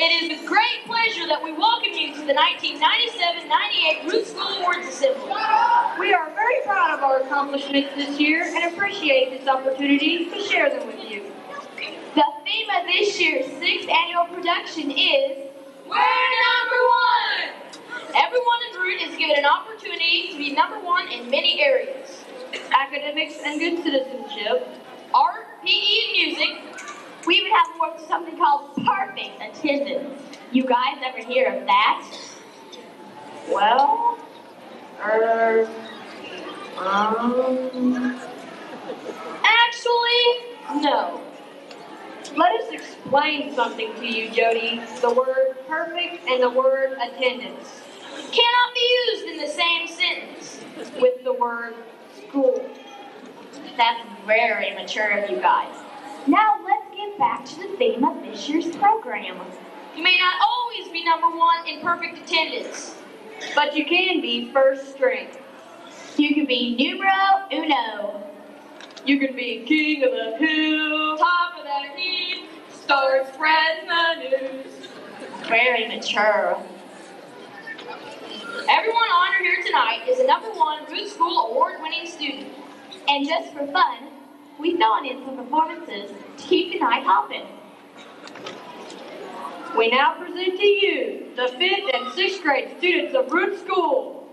It is with great pleasure that we welcome you to the 1997-98 Root School Awards Assembly. We are very proud of our accomplishments this year and appreciate this opportunity to share them with you. The theme of this year's 6th annual production is We're Number One! Everyone in Root is given an opportunity to be number one in many areas. Academics and good citizenship, art, PE, and music. We even have something called perfect attendance. You guys ever hear of that? Well, actually, no. Let us explain something to you, Jody. The word perfect and the word attendance cannot be used in the same sentence with the word school. That's very mature of you guys. Now let's get back to the theme of this year's program. You may not always be number one in perfect attendance, but you can be first string. You can be numero uno. You can be king of the hill, top of the heap, start spreading the news. Very mature. Everyone honored here tonight is a number one Root School award-winning student. And just for fun, we thrown in some performances to keep the night hopping. We now present to you the 5th and 6th grade students of Root School,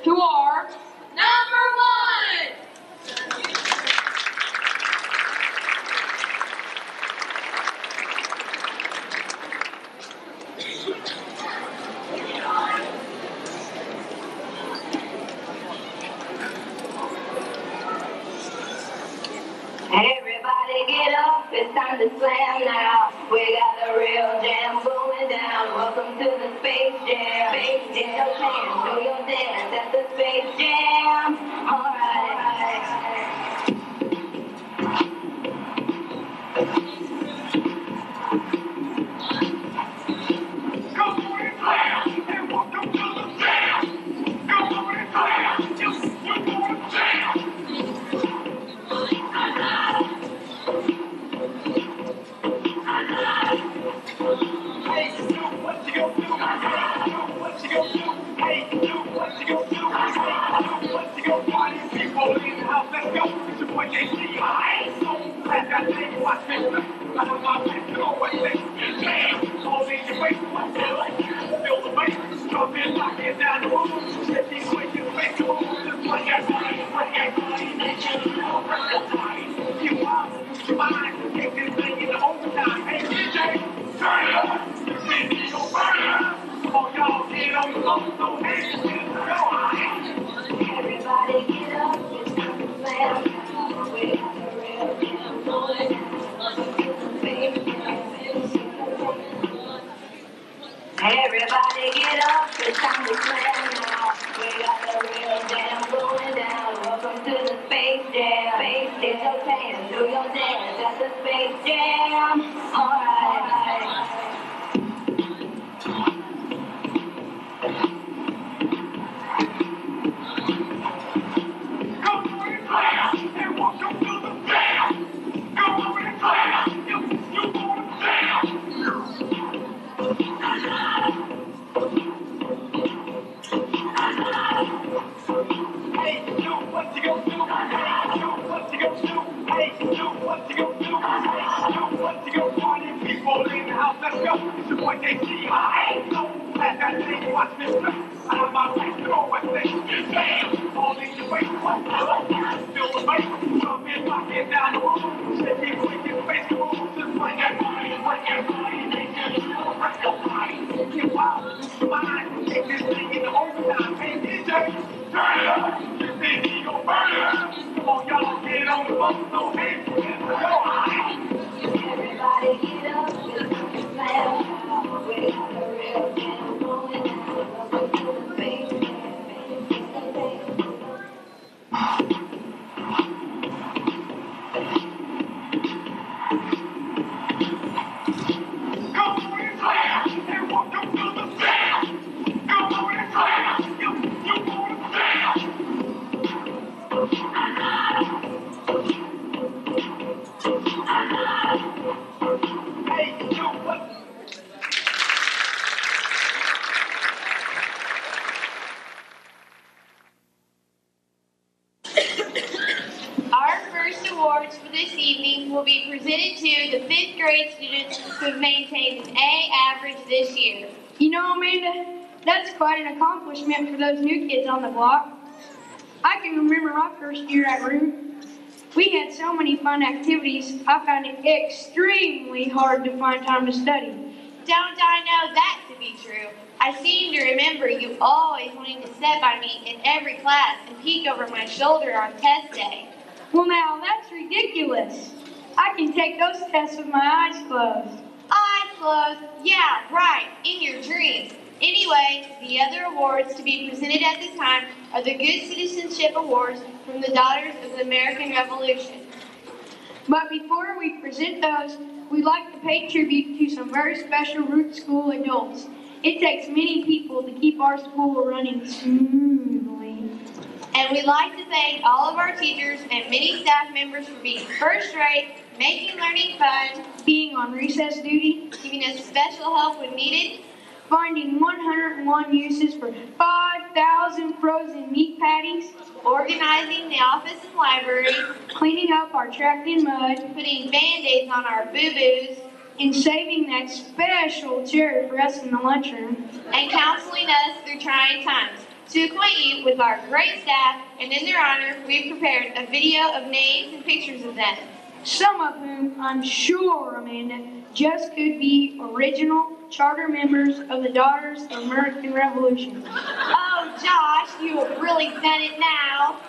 who are number one. Everybody get up, it's time to slam now. We got a real jam going down. Welcome to the Space Jam. Space Jam, show your dance at the Space Jam. Alright. Everybody get up, it's time to slam now. We got the real jam going down. Welcome to the Space Jam. Space Jam. It's okay to do your dance at the Space Jam. Alright. Our first awards for this evening will be presented to the 5th grade students who have maintained an A average this year. You know, Amanda, that's quite an accomplishment for those new kids on the block. I can remember my first year at Root. We had so many fun activities, I found it extremely hard to find time to study. Don't I know that to be true? I seem to remember you always wanting to sit by me in every class and peek over my shoulder on test day. Well, now, that's ridiculous. I can take those tests with my eyes closed. Eyes closed? Yeah, right, in your dreams. Anyway, the other awards to be presented at this time are the Good Citizenship Awards from the Daughters of the American Revolution. But before we present those, we'd like to pay tribute to some very special Root School adults. It takes many people to keep our school running smoothly. And we'd like to thank all of our teachers and many staff members for being first rate, making learning fun, Being on recess duty, giving us special help when needed, finding 101 uses for 5,000 frozen meat patties, organizing the office and library, cleaning up our track in mud, putting Band-Aids on our boo-boos, and saving that special chair for us in the lunchroom. and counseling us through trying times. To acquaint you with our great staff, and in their honor, we've prepared a video of names and pictures of them. Some of whom, I'm sure, Amanda, just could be original charter members of the Daughters of American Revolution. Oh, Josh, you have really done it now.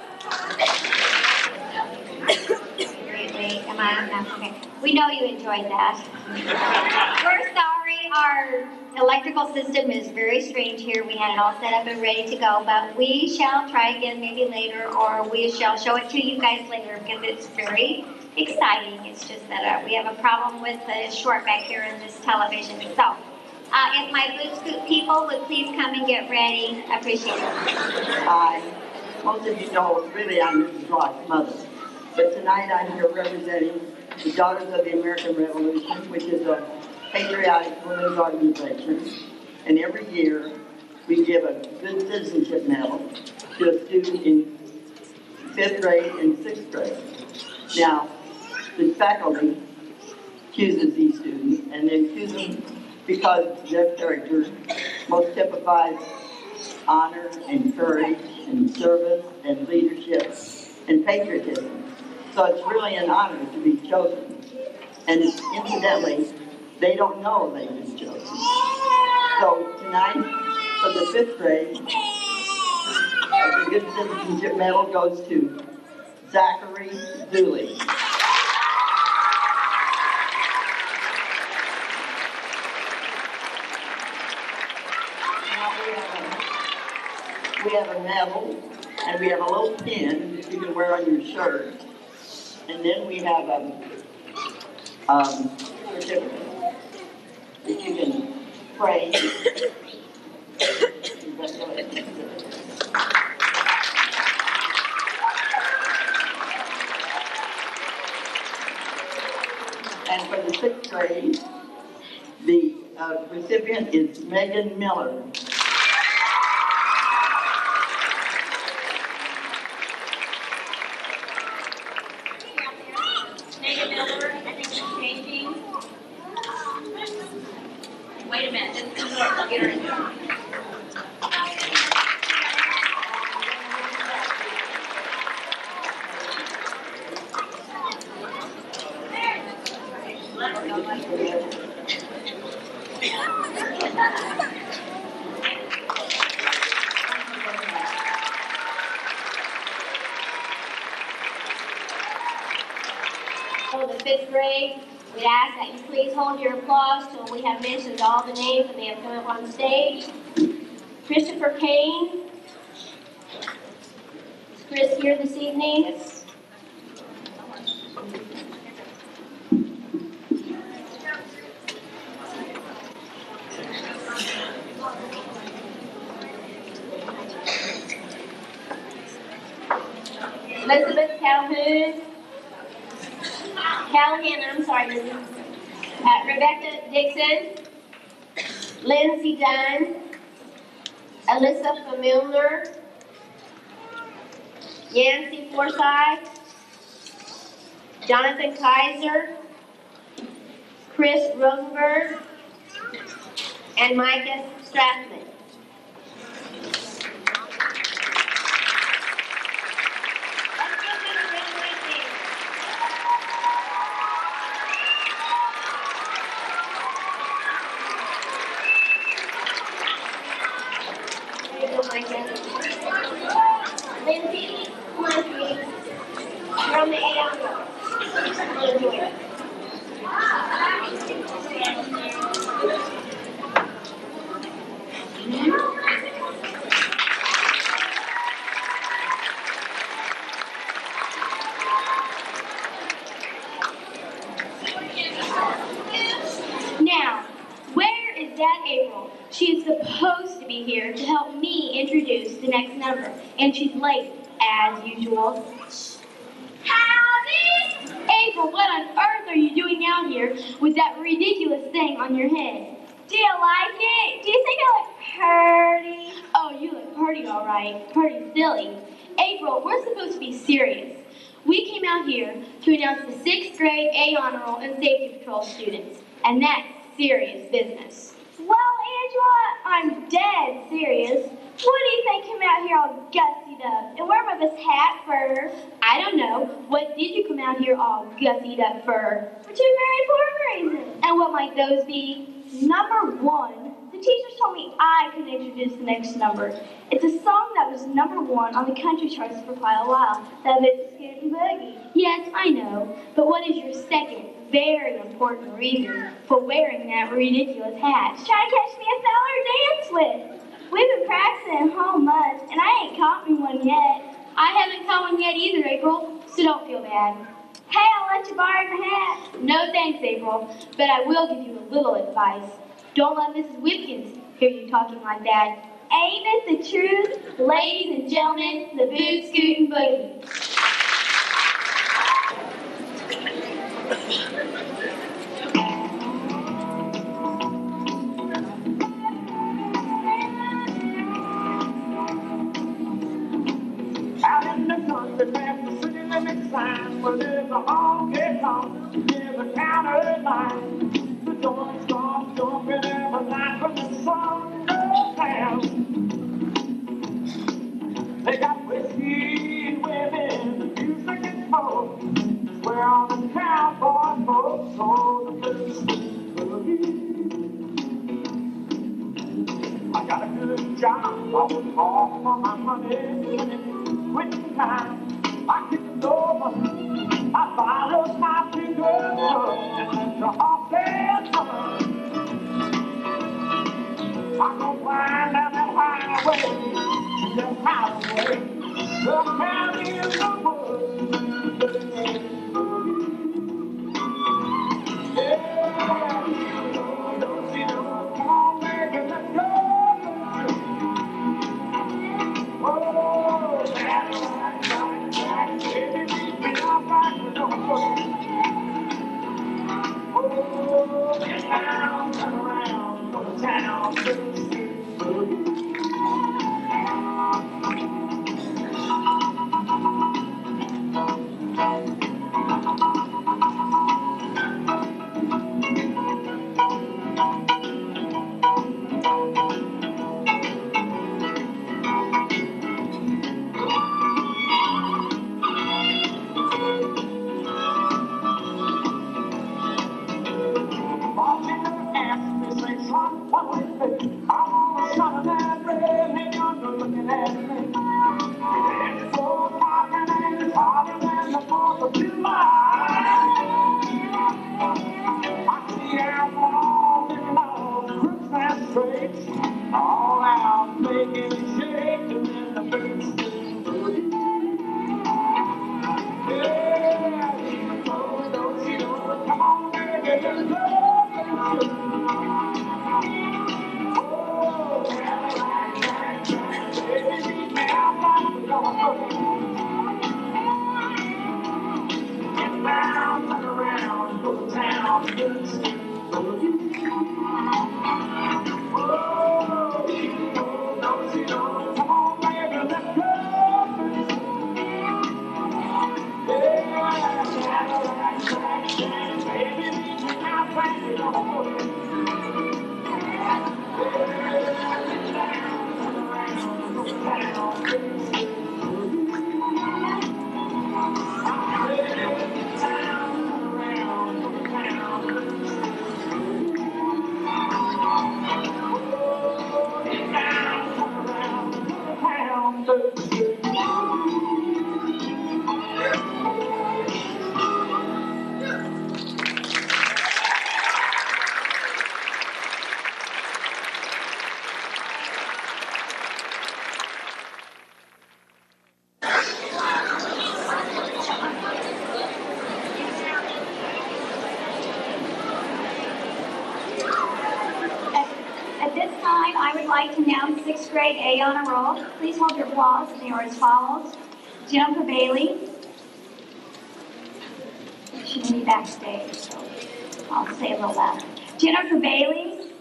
Really? Am I? No, okay. We know you enjoyed that. We're sorry. Our electrical system is very strange here. We had it all set up and ready to go, but we shall try again maybe later, or we shall show it to you guys later because it's very exciting. It's just that we have a problem with the short back here in this television. So, if my Boot Scoop people would please come and get ready, I appreciate it. Hi. Most of you know, really, I'm Mrs. Rock's mother. But tonight I'm here representing the Daughters of the American Revolution, which is a patriotic women's organization. And every year we give a Good Citizenship Medal to a student in 5th grade and 6th grade. Now, the faculty chooses these students, and they choose them because their character most typifies honor and courage and service and leadership and patriotism. So it's really an honor to be chosen. And incidentally, they don't know they've been chosen. So tonight, for the 5th grade, the Good Citizenship Medal goes to Zachary Dooley. We have a medal, and we have a little pin that you can wear on your shirt. And then we have a certificate that you can praise. And for the 6th grade, the recipient is Megan Miller. Megan Miller, I think she's changing. Wait a minute, this is I'll get her in there. For the 5th grade, we'd ask that you please hold your applause till we have mentioned all the names and they have come up on stage. Christopher Kane. Is Chris here this evening? Yes. Elizabeth Calhoun. Callahan, I'm sorry, Rebecca Dixon, Lindsay Dunn, Alyssa Familiar, Yancy Forsythe, Jonathan Kaiser, Chris Rosenberg, and Micah Strathman. Lindsay, from the AM. Now, where is that April? She is supposed to be here to help me introduce the next number, and she's late, as usual. Howdy! April, what on earth are you doing out here with that ridiculous thing on your head? Do you like it? Do you think I look pretty? Oh, you look pretty, all right. Pretty silly. April, we're supposed to be serious. We came out here to announce the 6th grade A Honor Roll and Safety Patrol students, and that's serious business. Well, Angela, I'm dead serious. What do you think came out here all gussied up? And where am I this hat for? I don't know. What did you come out here all gussied up for? For two very important reasons. And what might those be? Number one, the teachers told me I could introduce the next number. It's a song that was number 1 on the country charts for quite a while. That is Scootin' Boogie. Yes, I know. But what is your second, very important reason for wearing that ridiculous hat? Trying to catch me a feller to dance with. We've been practicing at home much, and I ain't caught me one yet. I haven't caught one yet either, April, so don't feel bad. Hey, I'll let you borrow your hat. No thanks, April, but I will give you a little advice. Don't let Mrs. Whipkins hear you talking like that. Ain't it the truth? Ladies and gentlemen, the Boot Scootin' Boogie. Out in the country, past the city limit sign, where there's a honky tonk, there's a counter line. The joint's gone jumping every night from the sun goes down. They got whiskey and women, the music is full. It's where all the cowboy folks go to blues boogie. I got a good job, I was off for my money. Quitting time, I kicked it over, I followed my fingers and let the off there summer. I go flying down that she just highway. The county is the woods. Yeah, don't you know? Come on, baby, let's go. Oh, baby, meet me out back with the foot. Oh, get down, turn around, go to town. All out making shake and then the bass. Yeah, don't you know? Come on, baby, let's go. At this time, I would like to announce sixth grade A on a roll. Please hold your applause, and they are as follows. Jennifer Bailey. She may be backstage, so I'll say a little louder. Jennifer Bailey.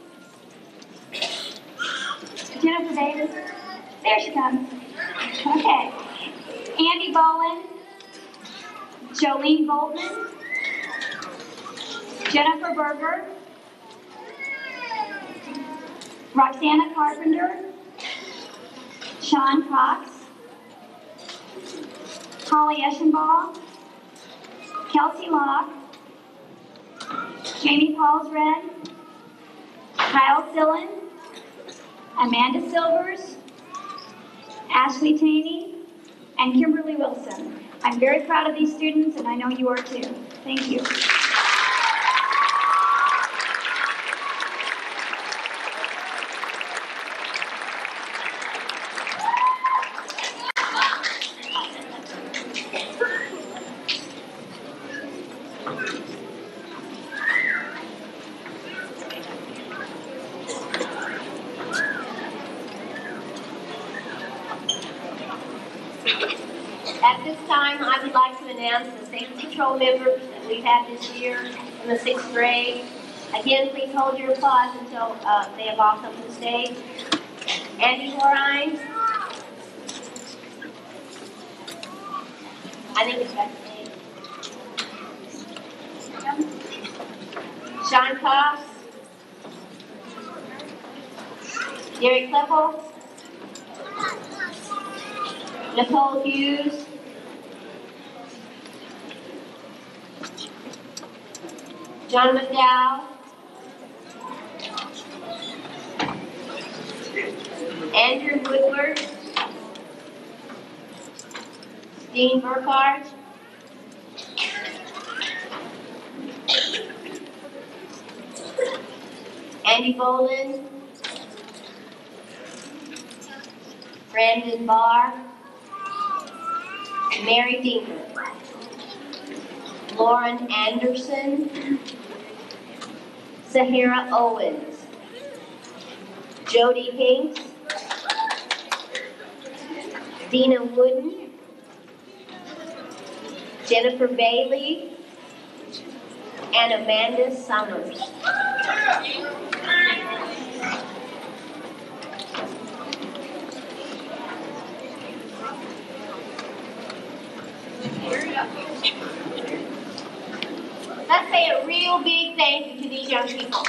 Jennifer Bailey. There she comes. Okay. Andy Bowen. Jolene Boltman. Jennifer Berger. Roxana Carpenter, Sean Cox, Holly Eschenbaugh, Kelsey Locke, Jamie Paulsred, Kyle Sillen, Amanda Silvers, Ashley Taney, and Kimberly Wilson. I'm very proud of these students, and I know you are too. Thank you. At this time, I would like to announce the Safety Patrol members that we've had this year in the sixth grade. Again, please hold your applause until they have all come to the stage. Andy Horine. I think it's backstage. Sean Cox. Gary Kleppel. Nicole Hughes. John McDowell. Andrew Woodward. Dean Burkhardt. Andy Boland. Brandon Barr, Mary Dinker, Lauren Anderson, Sahara Owens, Jody Hinks, Dina Wooden, Jennifer Bailey, and Amanda Summers. Let's say a real big thank you to these young people.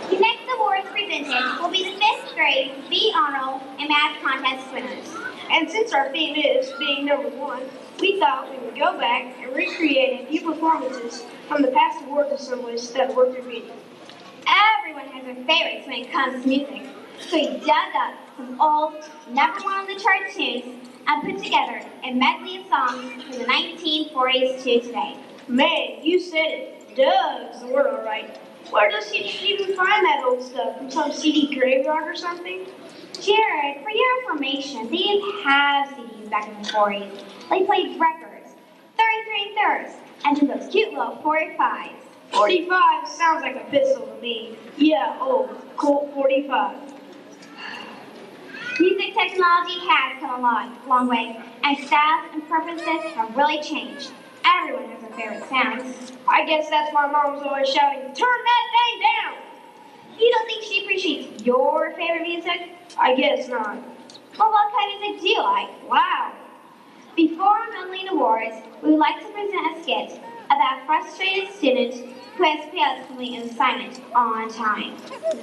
The next awards presented will be the 5th grade B Honor and Math Contest winners. And since our theme is being number one, we thought we would go back and recreate a few performances from the past awards assemblies that were repeated. Everyone has their favorites when it comes to music, so we dug up some old number one on the chart tunes and put together a medley of songs from the 1940s to today. Man, you said it. Dug's the word, all right. Where does he even find that old stuff? From some CD graveyard or something? Jared, for your information, they didn't have CDs back in the 40s. They played records, 33 thirds, and to those cute little 45s. 45 sounds like a pistol to me. Yeah, old Colt 45. Music technology has come a long way, and styles and preferences have really changed. Everyone has their favorite sounds. I guess that's why Mom's always shouting, "Turn that thing down!" You don't think she appreciates your favorite music? I guess not. Well, what kind of music do you like? Wow. Before our Medley Awards, we would like to present a skit about a frustrated student who has failed to complete an assignment on time.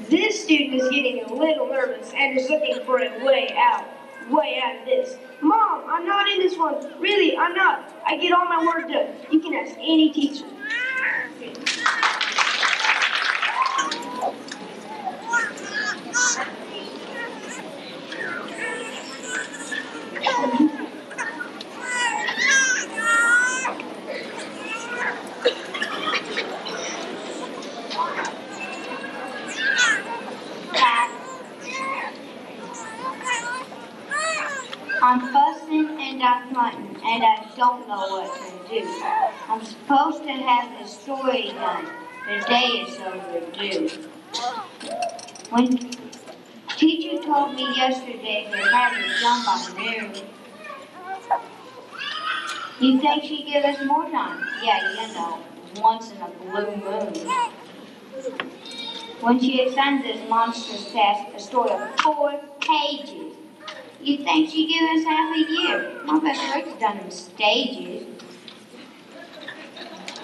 This student is getting a little nervous and is looking for a way out of this. Mom, I'm not in this one. Really, I'm not. I get all my work done. You can ask any teacher. I'm fussing and I'm fronting, and I don't know what to do. I'm supposed to have the story done. The day is overdue. When teacher told me yesterday they had to jump on noon. You think she'd give us more time? Yeah, you know, once in a blue moon. When she assigned this monstrous task, a story of 4 pages. You'd think she'd give us half a year. My best work's done in stages.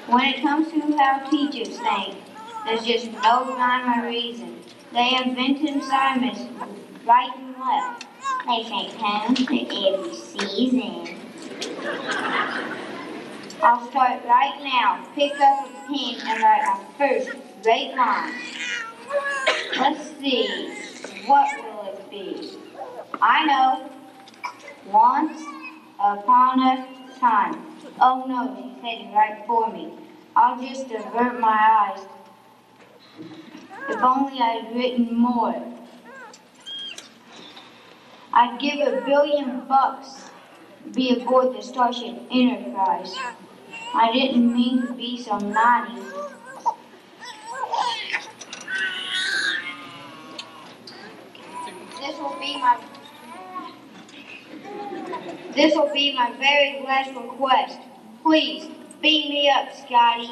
When it comes to how teachers think, there's just no rhyme or reason. They invent assignments right and left. They think home for every season. I'll start right now. Pick up a pen and write my first great line. Let's see. What will it be? I know. Once upon a time. Oh no, she's heading right for me. I'll just avert my eyes. If only I'd written more. I'd give $1 billion to be aboard the Starship Enterprise. I didn't mean to be so naughty. This will be my very last request. Please, beam me up, Scotty.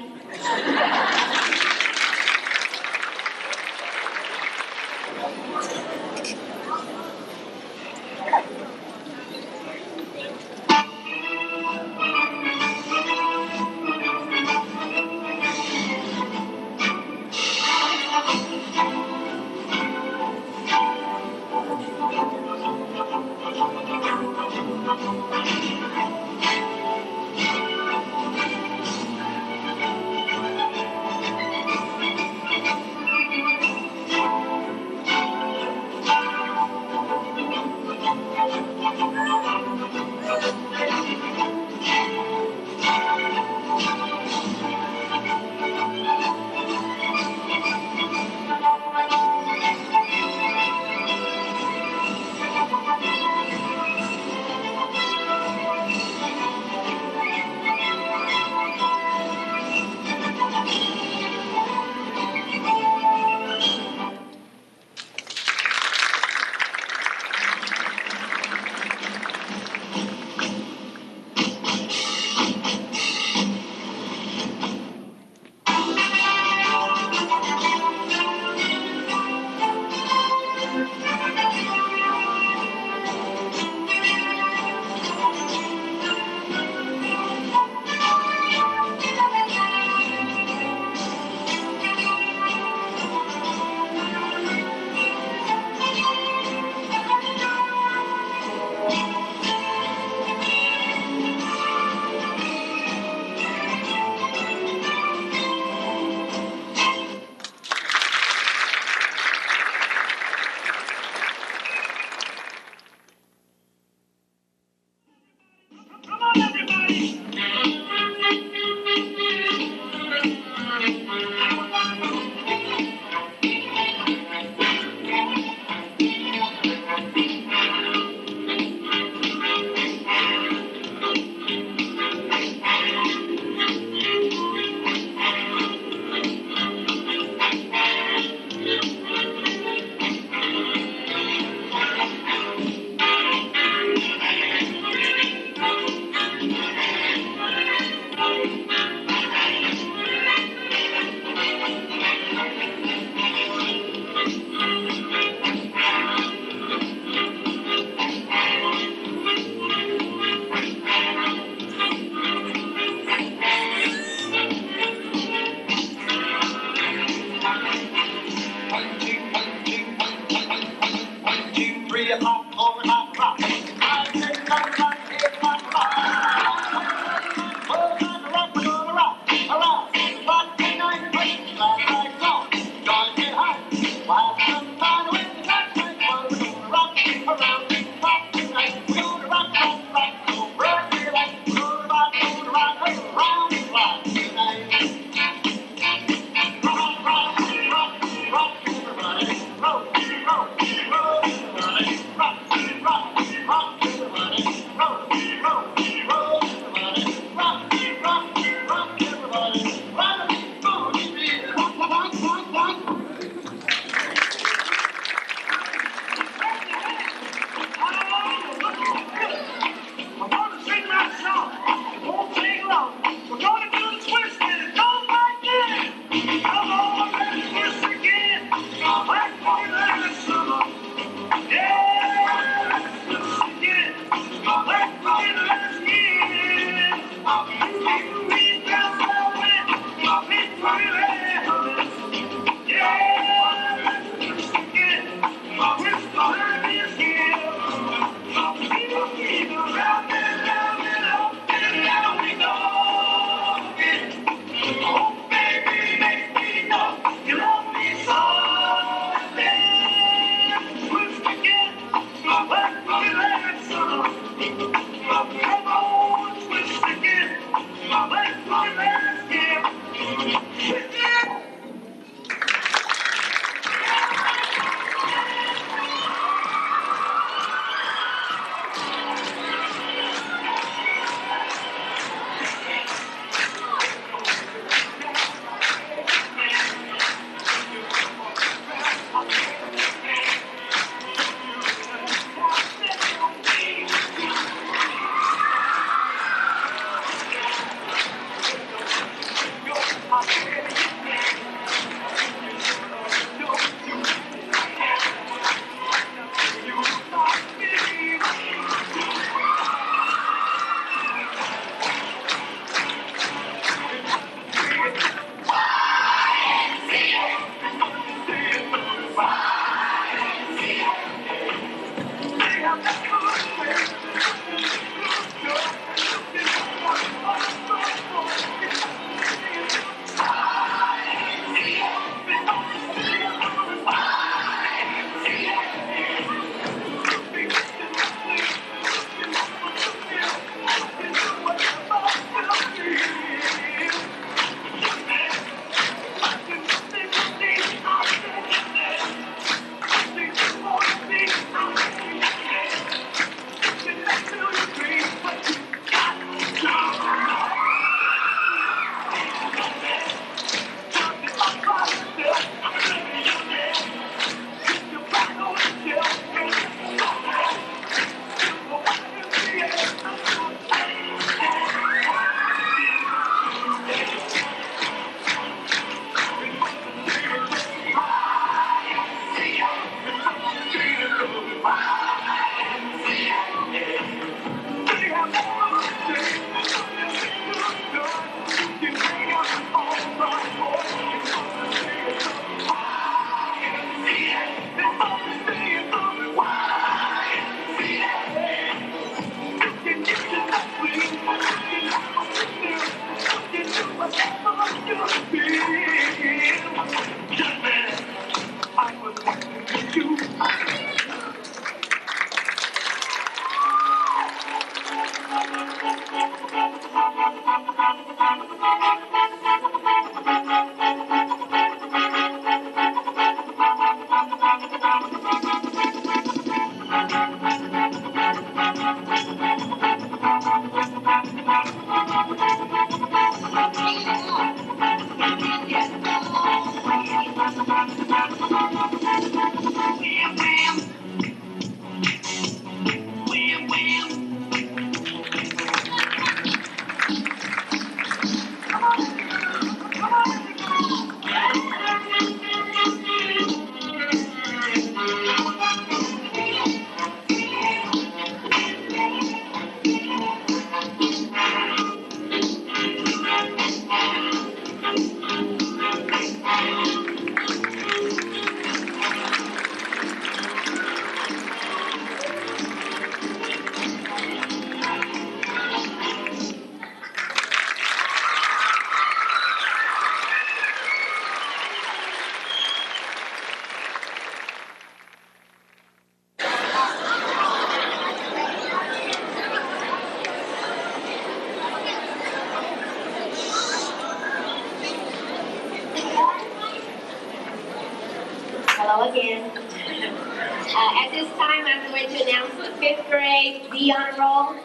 Well, again. At this time, I'm going to announce the 5th grade B honor roll.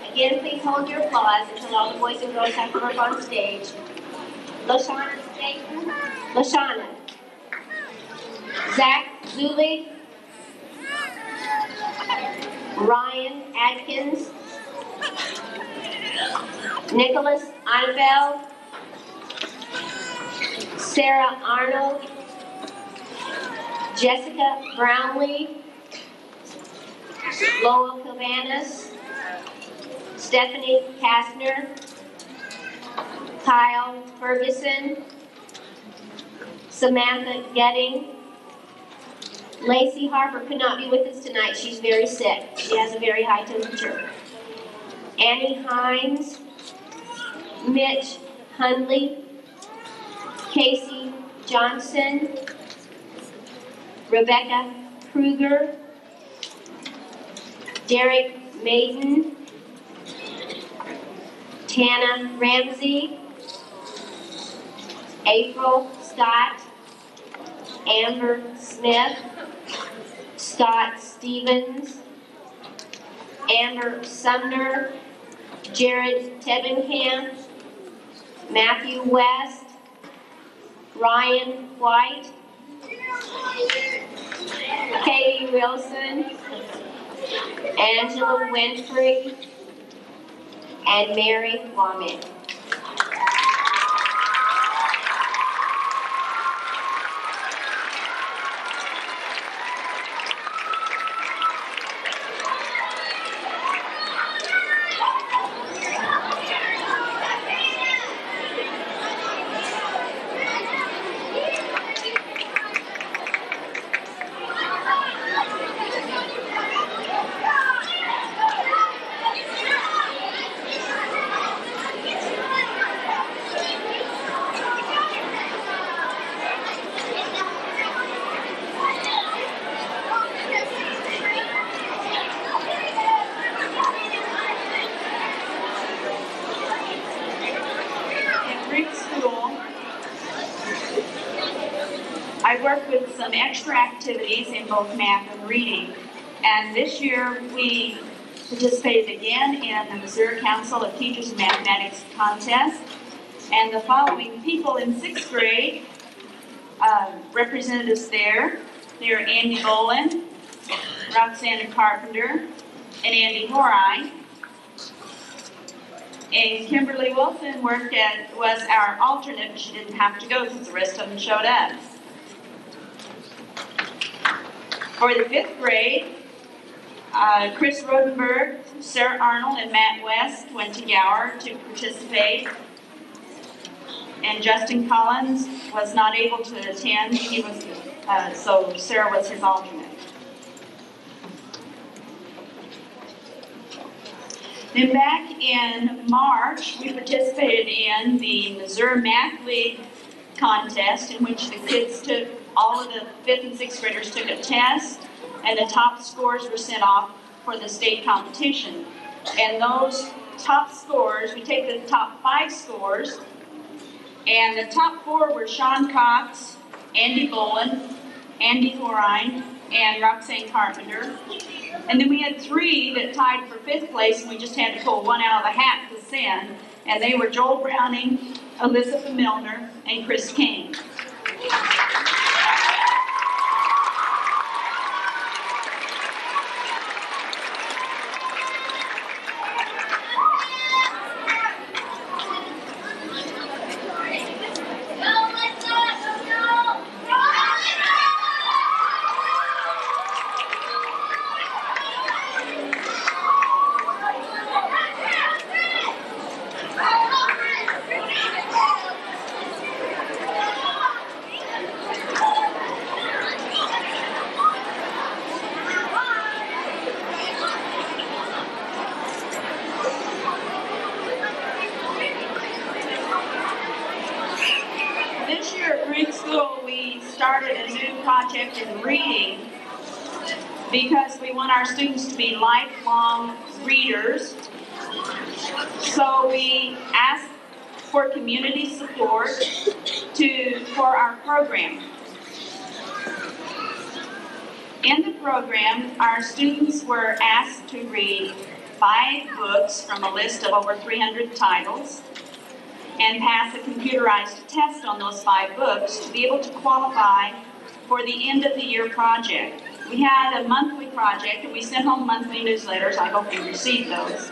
Again, please hold your applause until all the boys and girls have come up on stage. Lashana Staten, Lashana. Zach Zulig, Ryan Adkins, Nicholas Einfeld, Sarah Arnold, Jessica Brownlee, Lowell Cabanas, Stephanie Kastner, Kyle Ferguson, Samantha Getting. Lacey Harper could not be with us tonight. She's very sick. She has a very high temperature. Annie Hines, Mitch Hundley, Casey Johnson, Rebecca Kruger, Derek Maiden, Tana Ramsey, April Scott, Amber Smith, Scott Stevens, Amber Sumner, Jared Tebenkamp, Matthew West, Ryan White, Katie Wilson, Angela Winfrey, and Mary Womack. I work with some extra activities in both math and reading. And this year we participated again in the Missouri Council of Teachers of Mathematics contest. And the following people in 6th grade represented us there. They are Andy Bolin, Roxanna Carpenter, and Andy Horine. And Kimberly Wilson was our alternate, but she didn't have to go because the rest of them showed up. For the 5th grade, Chris Rodenberg, Sarah Arnold, and Matt West went to Gower to participate. And Justin Collins was not able to attend. He was, so Sarah was his alternate. Then back in March, we participated in the Missouri Math League contest, in which the kids took, all of the 5th and 6th graders took a test, and the top scores were sent off for the state competition. And those top scores, we take the top 5 scores, and the top 4 were Sean Cox, Andy Bolin, Andy Horine, and Roxanne Carpenter. And then we had 3 that tied for 5th place, and we just had to pull one out of the hat to send. And they were Joel Browning, Elizabeth Milner, and Chris King. In reading, because we want our students to be lifelong readers. So we asked for community support for our program. In the program, our students were asked to read 5 books from a list of over 300 titles and pass a computerized test on those 5 books to be able to qualify for the end of the year project. We had a monthly project and we sent home monthly newsletters. I hope you received those.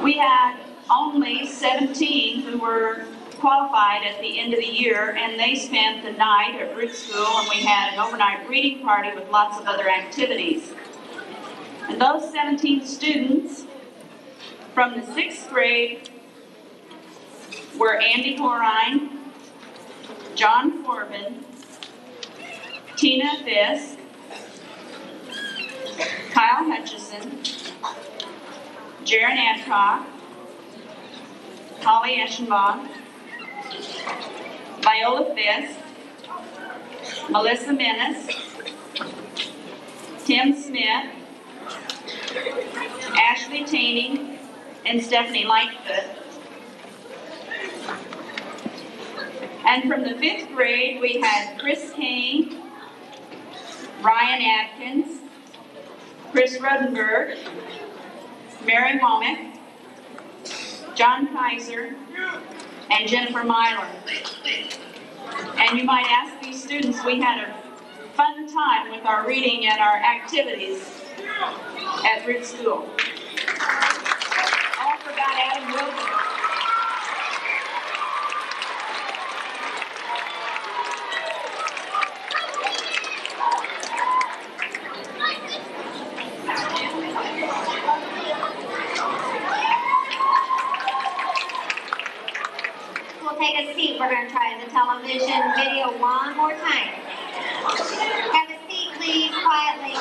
We had only 17 who were qualified at the end of the year, and they spent the night at Root School, and we had an overnight reading party with lots of other activities. And those 17 students from the 6th grade were Andy Horine, John Corbin, Tina Fisk, Kyle Hutchison, Jaron Adcock, Holly Eschenbach, Viola Fisk, Melissa Menace, Tim Smith, Ashley Taney, and Stephanie Lightfoot. And from the 5th grade, we had Chris Kane, Ryan Atkins, Chris Rodenberg, Mary Womack, John Kaiser, and Jennifer Myler. And you might ask these students, we had a fun time with our reading and our activities at Root School. Oh, I forgot Adam Wilson. Take a seat. We're going to try the television video one more time. Have a seat, please, quietly.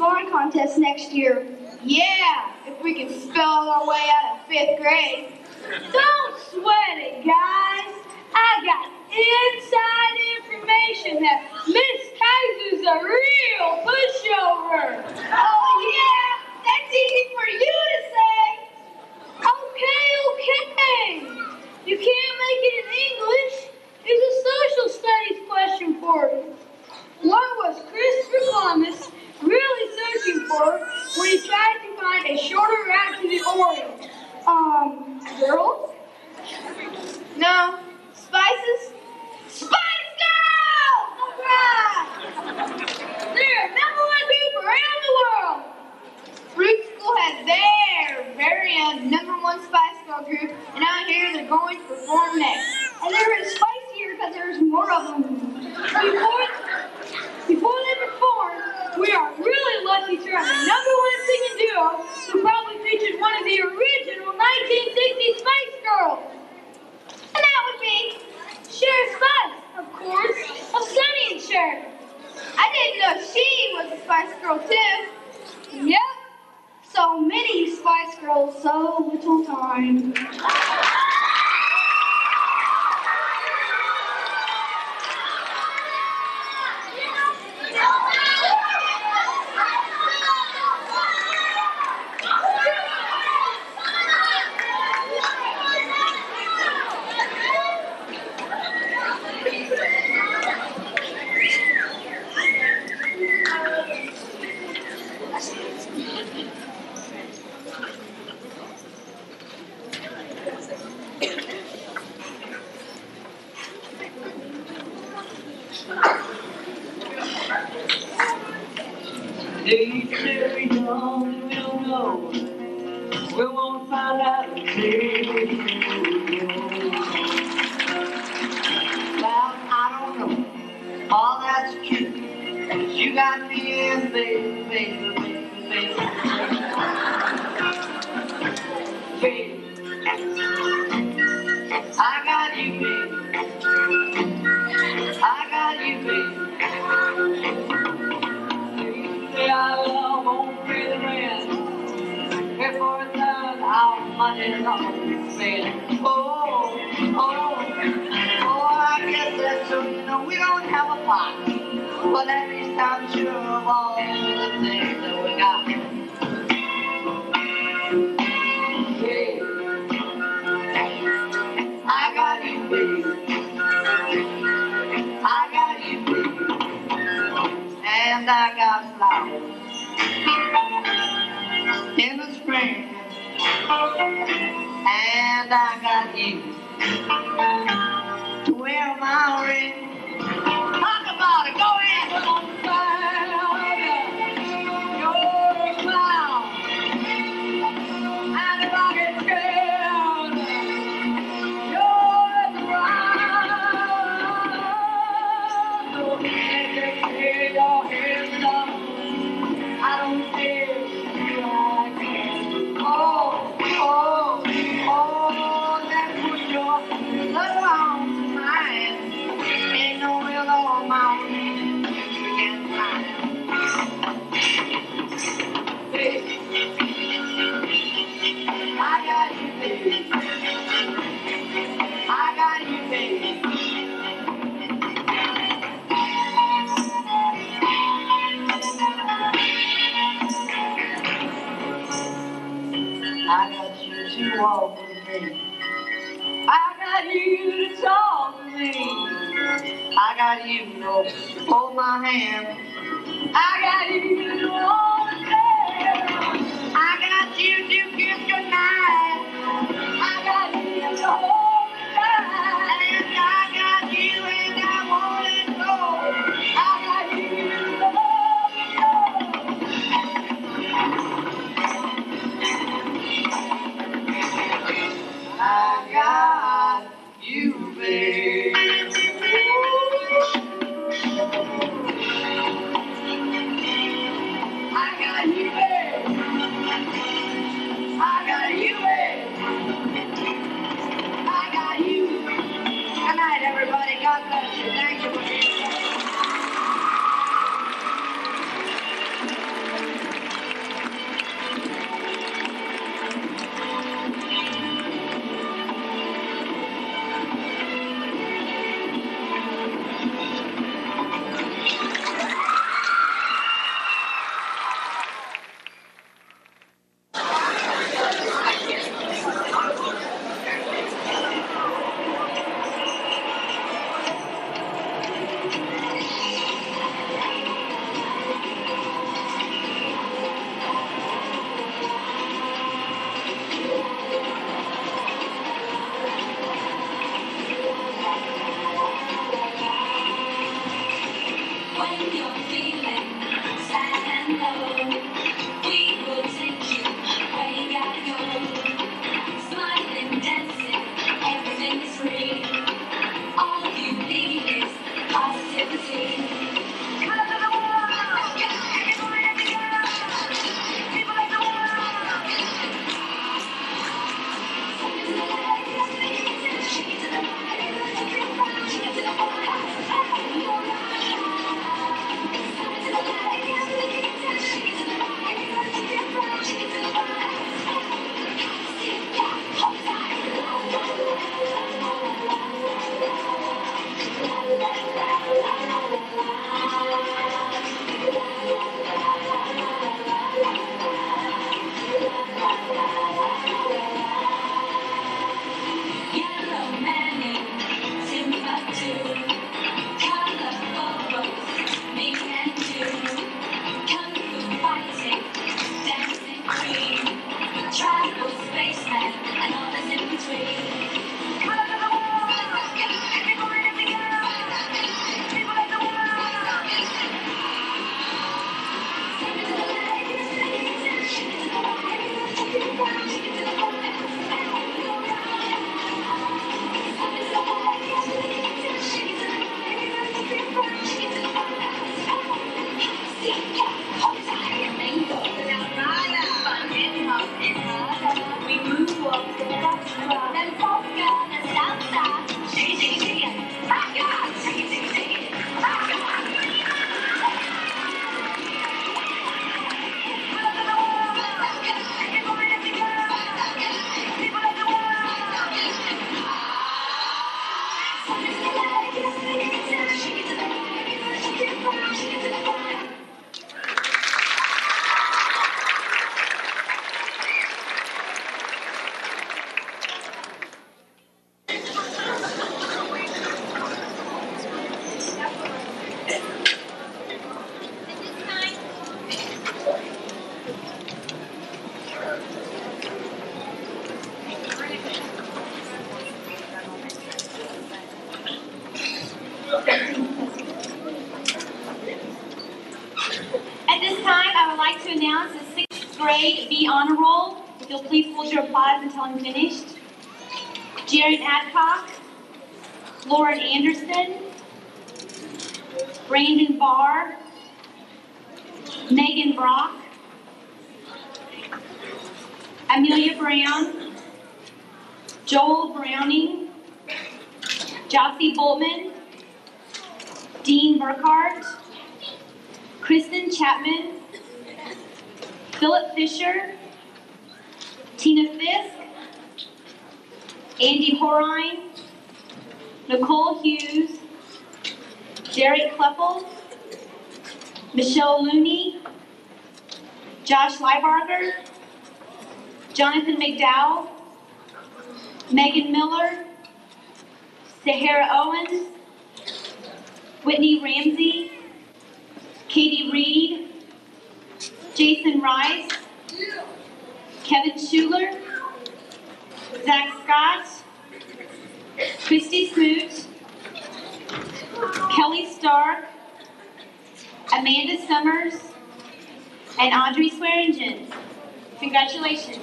swan contest next year. Yeah, if we can spell our way out of 5th grade. Don't sweat it, guys. I got inside information that Miss Kaiser's a real pushover. Oh, yeah, that's easy for you to say. Okay. You can't make it in English. Here's a social studies question for you. What was Christopher Columbus really searching for when he tried to find a shorter route to the Orient? Girls? No, spices? Spice Girls! All right! They're #1 group around the world. Root School has their very own #1 Spice Girl group, and out here they're going to perform next. And they're spicier because there's more of them. Before they perform, we are really lucky to have the #1 singing duo who probably featured one of the original 1960s Spice Girls. And that would be Cher Spice, of course, of Sonny and Cher. I didn't know she was a Spice Girl too. Yep. So many Spice Girls, so little time. They say we don't know. We won't find out until well, I don't know. All that's cute. You got me in, baby, baby, baby, baby. Baby, I got you, baby. I got you, baby. Say our love won't pay the rent. Before it's done, our money's on spent. Oh, I guess that's so, we don't have a pot. But at least I'm sure of all the things that we got. Hey, I got you, baby. I got you, baby. And I got flowers in the spring. And I got you to wear my ring. Talk about it, go ahead. You're a clown. And if I get scared, you're the ground. So take your hands up. I don't care if I can. Oh, that put your little arms in mine. Ain't no willow mountain you can climb. Hey, I got you, baby. I got you, baby. I got you to walk with me. I got you to talk with me. I got you to hold my hand. I got you to understand. I got you to kiss goodnight. I got you to hold me tight. And I got you and I won't let go. I got you to love me so. I got you, babe. I got you, babe. I got you, babe. I got you. Good night, everybody. God bless you. Thank you for being here. At this time, I would like to announce the 6th grade B honor roll. If you'll please hold your applause until I'm finished. Jared Adcock, Lauren Anderson, Brandon Barr, Megan Brock, Amelia Brown, Joel Browning, Jossie Boltman, Dean Burkhart, Kristen Chapman, Philip Fisher, Tina Fisk, Andy Horine, Nicole Hughes, Derek Kleppel, Michelle Looney, Josh Leibarger, Jonathan McDowell, Megan Miller, Sahara Owens, Whitney Ramsey, Katie Reed, Jason Rice, Kevin Schuler, Zach Scott, Christy Smoot, Kelly Stark, Amanda Summers, and Audrey Swearingen. Congratulations.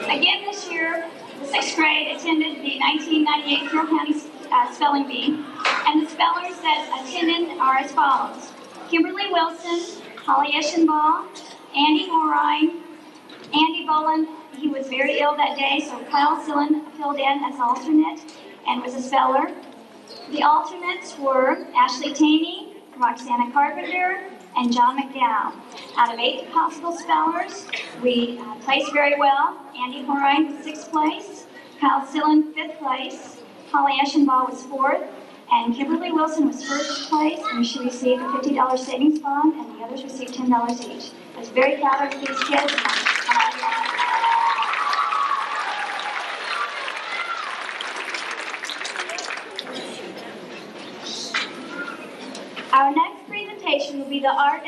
Again this year, the 6th grade attended the 1998 Carroll County Spelling Bee, and the spellers that attended are as follows: Kimberly Wilson, Holly Eschenbaugh, Andy Horine, Andy Boland. He was very ill that day, so Kyle Sillen filled in as alternate and was a speller. The alternates were Ashley Taney, Roxana Carpenter, and John McDowell. Out of 8 possible spellers, we placed very well. Andy Horine was 6th place, Kyle Sillen 5th place, Holly Eschenbaugh was 4th, and Kimberly Wilson was 1st place, and she received a $50 savings bond, and the others received $10 each. I was very proud of these kids.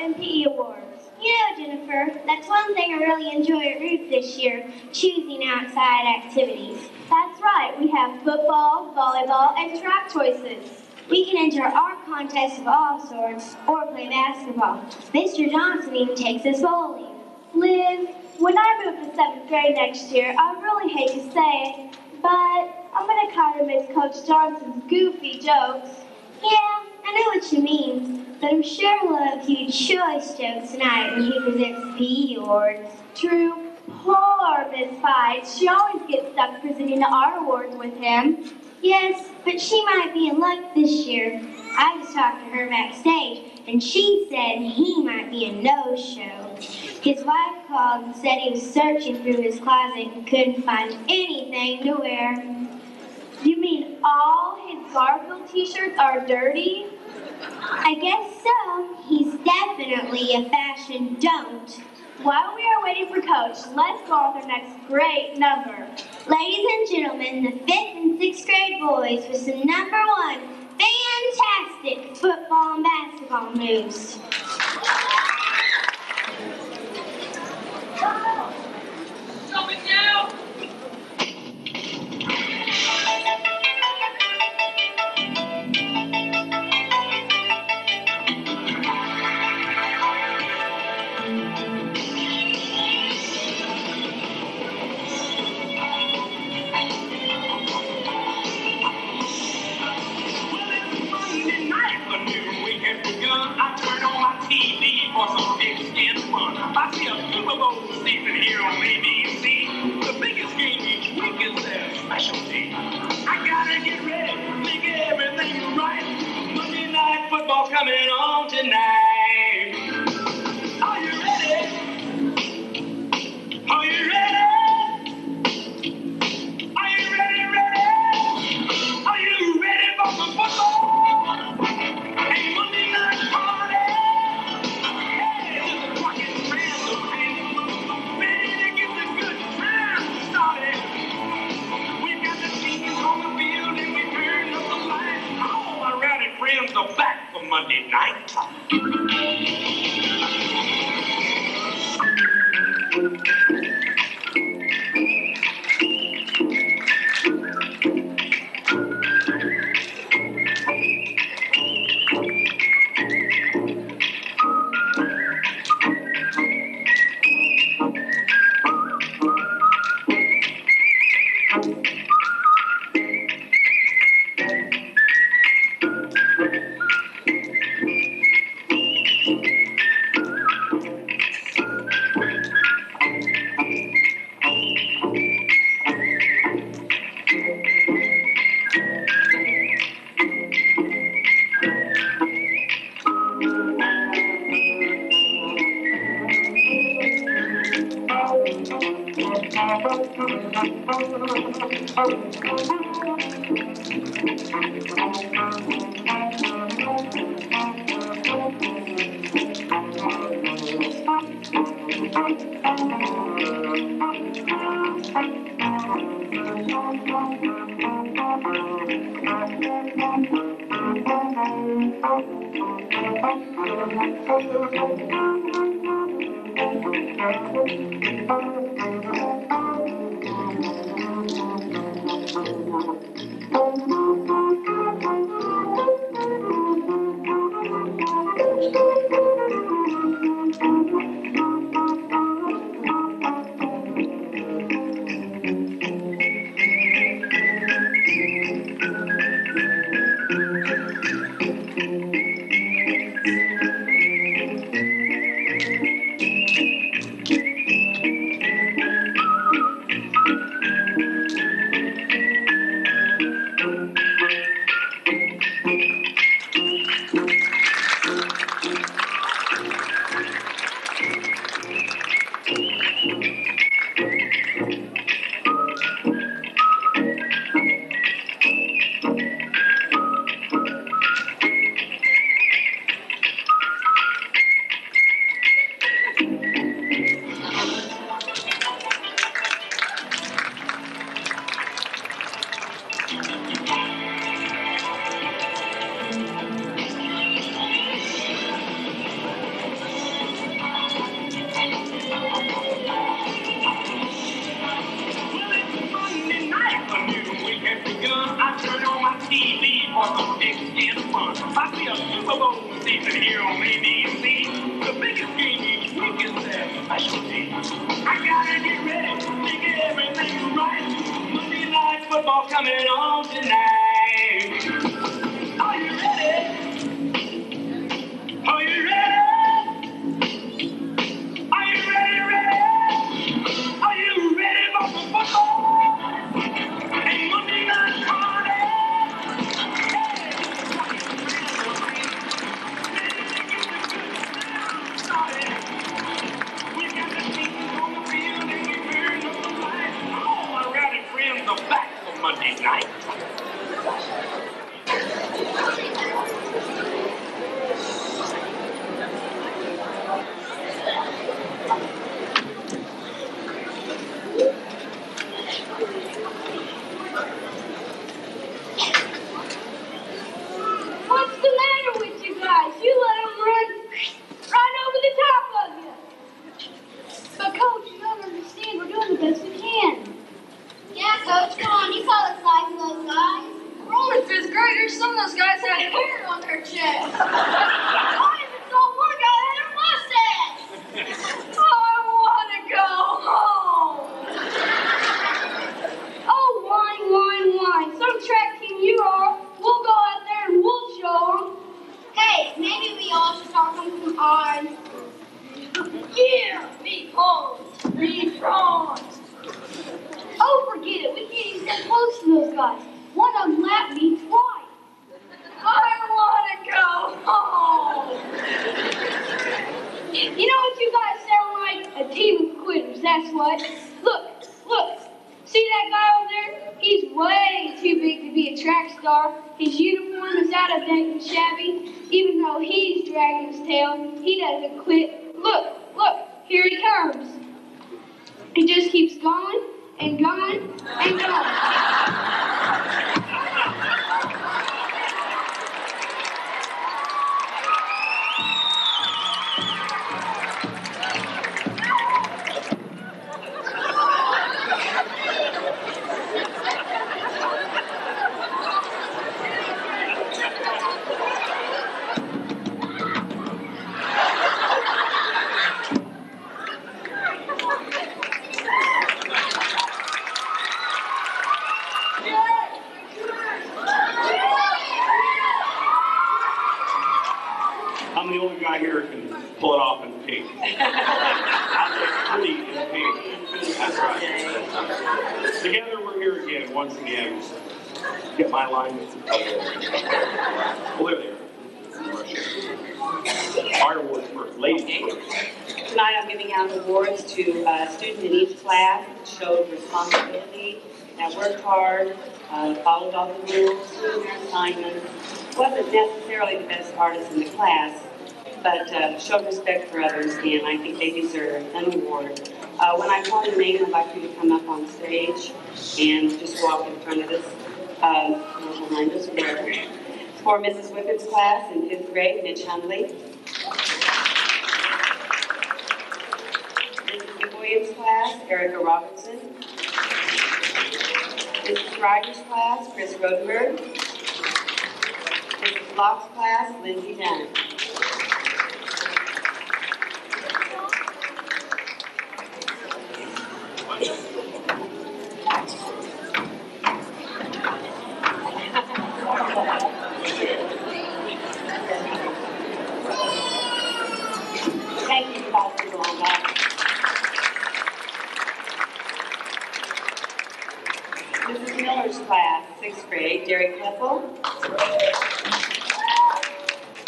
and PE awards. You know, Jennifer, that's one thing I really enjoy at Ruth this year, choosing outside activities. That's right, we have football, volleyball, and track choices. We can enter our contests of all sorts or play basketball. Mr. Johnson even takes us bowling. Liz, when I move to 7th grade next year, I really hate to say it, but I'm going to kind of miss Coach Johnson's goofy jokes. Yeah, I know what you mean, but I'm sure we'll have huge choice jokes tonight when he presents the PE awards. True. Poor Miss Fides. She always gets stuck presenting the art awards with him. Yes, but she might be in luck this year. I just talked to her backstage, and she said he might be a no-show. His wife called and said he was searching through his closet and couldn't find anything to wear. You mean all his Garfield t-shirts are dirty? I guess so. He's definitely a fashion don't. While we are waiting for Coach, let's go on with our next great number. Ladies and gentlemen, the 5th and 6th grade boys with some number 1 fantastic football and basketball moves. Coming now! I turn on my TV for some pigskin fun. I see a Super Bowl season here on ABC. The biggest game each week is their specialty. I gotta get ready, make everything right. Monday Night Football coming on tonight. Are you ready? Are you ready? Are you ready? Are you ready for some football? Hey, Monday night party! Hey, this is rockin' Rams of Pain. Ready to get the good time started. We've got the teams on the field and we turn up the lights. All my rowdy friends are back for Monday night. on. I see a Super Bowl season here on ABC. The biggest game each week is their specialty. I gotta get ready to get everything right. Monday Night Football coming on tonight. Are you ready? Are you ready? Are you ready, ready? Are you ready for some football? And Monday Night Party? We got the teams on the field and we turn up the lights. All my rowdy friends are back for Monday night. What's the matter with you guys? You let them run right over the top of you. But Coach, you don't understand. We're doing the best we can. Yeah, Coach, come on, you saw the size of those guys. We're only fifth graders. Some of those guys had hair on their chest. I even saw one guy had a mustache. I want to go home. Oh, whine. Some track team you are. We'll go out there and we'll show them. Hey, maybe we all should start from ours. Yeah, big holes, green prawns. Oh, forget it. We can't even get close to those guys. One of them lapped me twice. I want to go home. You know what you guys sound like? A team of quitters, that's what. Look. See that guy over there? He's way too big to be a track star. His uniform is out of date and shabby. Even though he's dragging his tail, he doesn't quit. Look, here he comes. He just keeps going and going and going. I'm the only guy here who can pull it off in pink. I look pretty in pink. That's right. Together we're here again, once again. Get my line. Well, there they are. Our awards first. Ladies first. Tonight I'm giving out awards to students in each class that showed responsibility, that worked hard, followed all the rules, did their assignments, wasn't necessarily the best artist in the class, but showed respect for others, and I think they deserve an award. When I call your name, I'd like you to come up on stage and just walk in front of us. Behind us, for Mrs. Whippet's class in 5th grade, Mitch Hundley. Mrs. Williams' class, Erica Robertson. Mrs. Ryder's class, Chris Rodenberg. Mrs. Block's class, Lindsay Dunn. Thank you, Dr. Blonda. Mrs. Miller's class, 6th grade, Derek Klippel.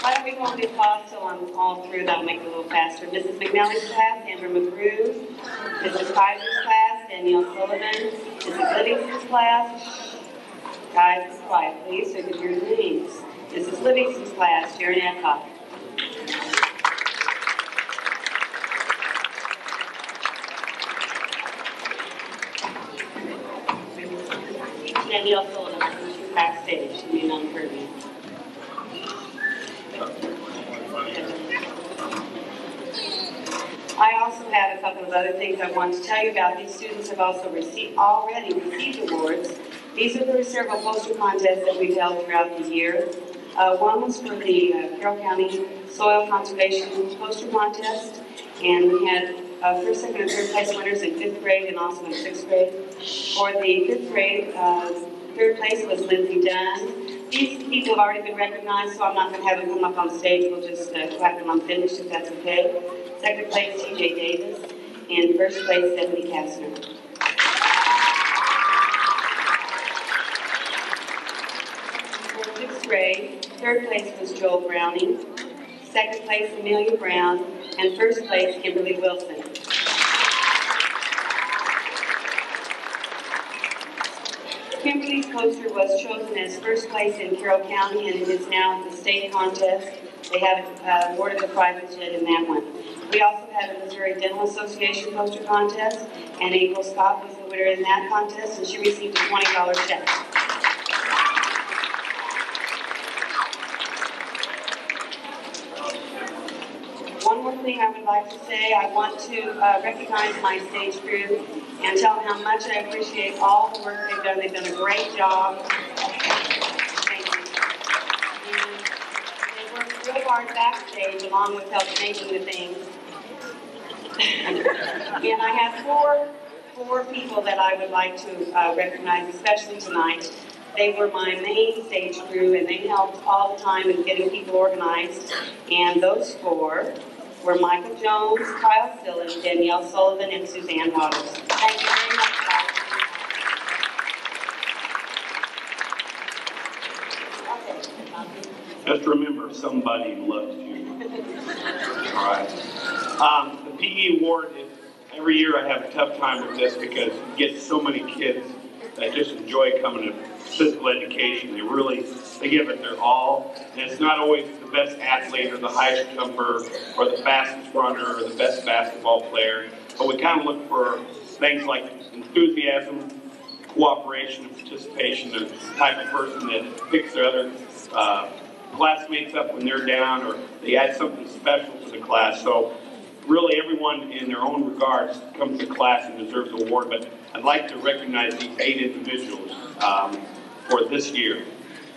Why don't we go and do pause till I'm all through, that'll make it a little faster. Mrs. McNally's class, Andrew McGrew. Mrs. Pfeiffer's class, Danielle Sullivan. Mrs. Livingston's class, guys, be quiet, please, so you can hear the names. Mrs. Livingston's class, Sharon Adcock. Danielle Sullivan, she's backstage, she may not have heard me. I also have a couple of other things I want to tell you about. These students have also already received awards. These are the several poster contests that we've held throughout the year. One was for the Carroll County Soil Conservation Poster Contest, and we had first, second, and third place winners in 5th grade and also in 6th grade. For the 5th grade, third place was Lindsay Dunn. These people have already been recognized, so I'm not going to have them come up on stage. We'll just clap them on finish if that's okay. Second place, TJ Davis, and first place, Stephanie Kastner. For 6th grade, third place was Joel Browning, second place, Amelia Brown, and first place, Kimberly Wilson. Kimberly's poster was chosen as first place in Carroll County, and it is now at the state contest. They haven't awarded the prizes yet in that one. We also had a Missouri Dental Association poster contest, and April Scott was the winner in that contest, and she received a $20 check. One more thing I would like to say, I want to recognize my stage crew and tell them how much I appreciate all the work they've done. They've done a great job. Thank you. And they worked real hard backstage along with help making the things. And I have four people that I would like to recognize, especially tonight. They were my main stage crew, and they helped all the time in getting people organized. And those four were Michael Jones, Kyle Sillen, Danielle Sullivan, and Suzanne Waters. Thank you very much, guys. Just remember, somebody loves you. All right. The PE award, every year I have a tough time with this because you get so many kids that just enjoy coming to physical education. They give it their all. And it's not always the best athlete or the highest jumper or the fastest runner or the best basketball player. But we kind of look for things like enthusiasm, cooperation, and participation, the type of person that picks their other classmates up when they're down, or they add something special to the class. So really everyone in their own regards comes to class and deserves the award, but I'd like to recognize these 8 individuals for this year.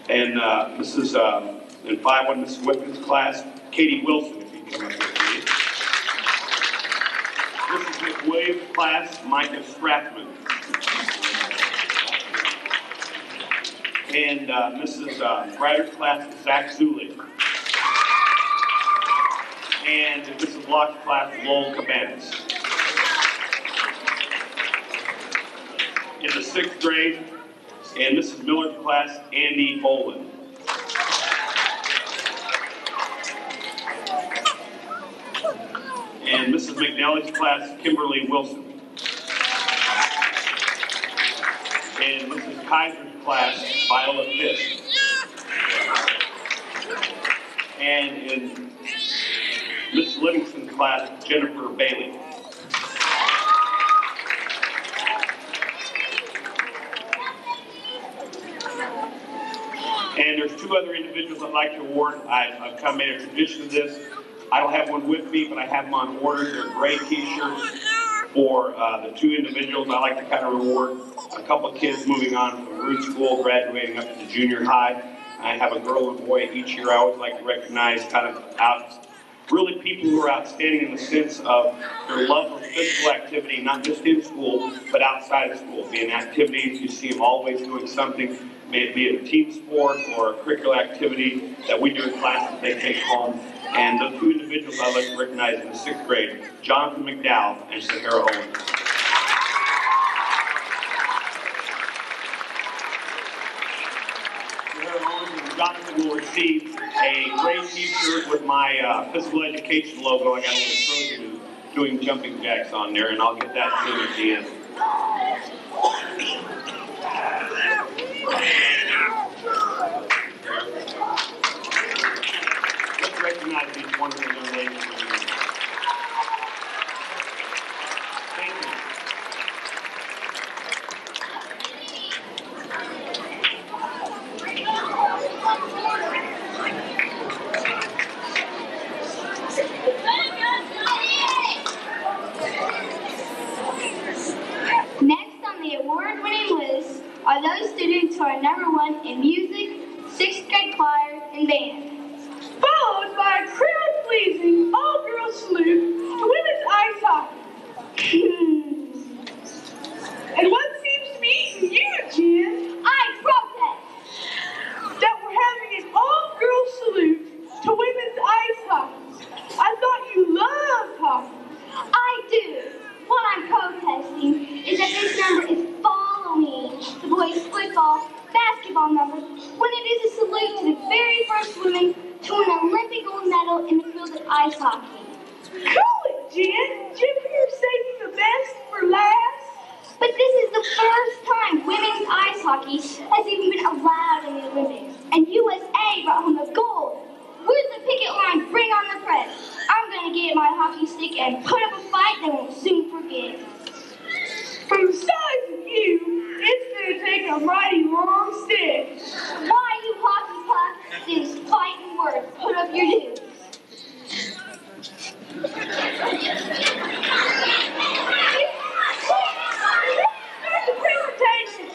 And this is in 5-1 Mrs. Whitman's class, Katie Wilson, if you come up with me. Mrs. McWilliams' class, Micah Strathman. And Mrs. Ryder's class, Zach Zulik. And Mrs. Locke's class, Lowell Cabanas. In the 6th grade, and Mrs. Miller's class, Andy Boland. And Mrs. McNally's class, Kimberly Wilson. And Mrs. Kaiser's class, Viola Fisk. And in Miss Livingston's class, Jennifer Bailey. And there's 2 other individuals I'd like to award. I've kind of made a tradition of this. I don't have one with me, but I have them on orders. They're gray t-shirts for the 2 individuals. I like to kind of reward a couple of kids moving on from root school, graduating up to junior high. I have a girl and boy each year. I always like to recognize really people who are outstanding in the sense of their love of physical activity, not just in school, but outside of school. Being activities, you see them always doing something, may it be a team sport or a curricular activity that we do in class that they take home. And the 2 individuals I'd like to recognize in the 6th grade, Jonathan McDowell and Sahara Owens. Sahara Owens and Jonathan will receive a gray t-shirt with my physical education logo. I got a little Trojan doing jumping jacks on there, and I'll get that to them at the end. Let's recognize these wonderful young ladies. Thank you. Next on the award-winning list are those students who are #1 in music, 6th grade choir, and band. Followed by a crowd-pleasing all-girl salute to women's ice hockey. And what seems to be eating you, Jen? I protest. That we're having an all-girl salute to women's ice hockey. I thought you loved hockey. I do. What I'm protesting is that this number is following the boys' football, basketball number when it is a salute to the very first woman to win an Olympic gold medal in the field of ice hockey. Cool it, Jen. Jim, you're saving the best for last. But this is the first time women's ice hockey has even been allowed in the Olympics. And USA brought home the gold. Where's the picket line? Bring on the press. I'm going to get my hockey stick and put up a fight they won't soon forget. From the size of you, it's going to take a mighty long stick. Why, you hockey puck, these fighting words, put up your dues. The presentation.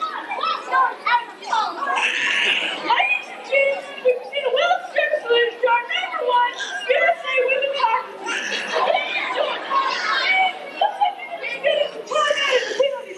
Ladies and gents, we present a well-deserved salute to our number one USA women's hockey team. Looks like you're going to get us a plug out of the penalty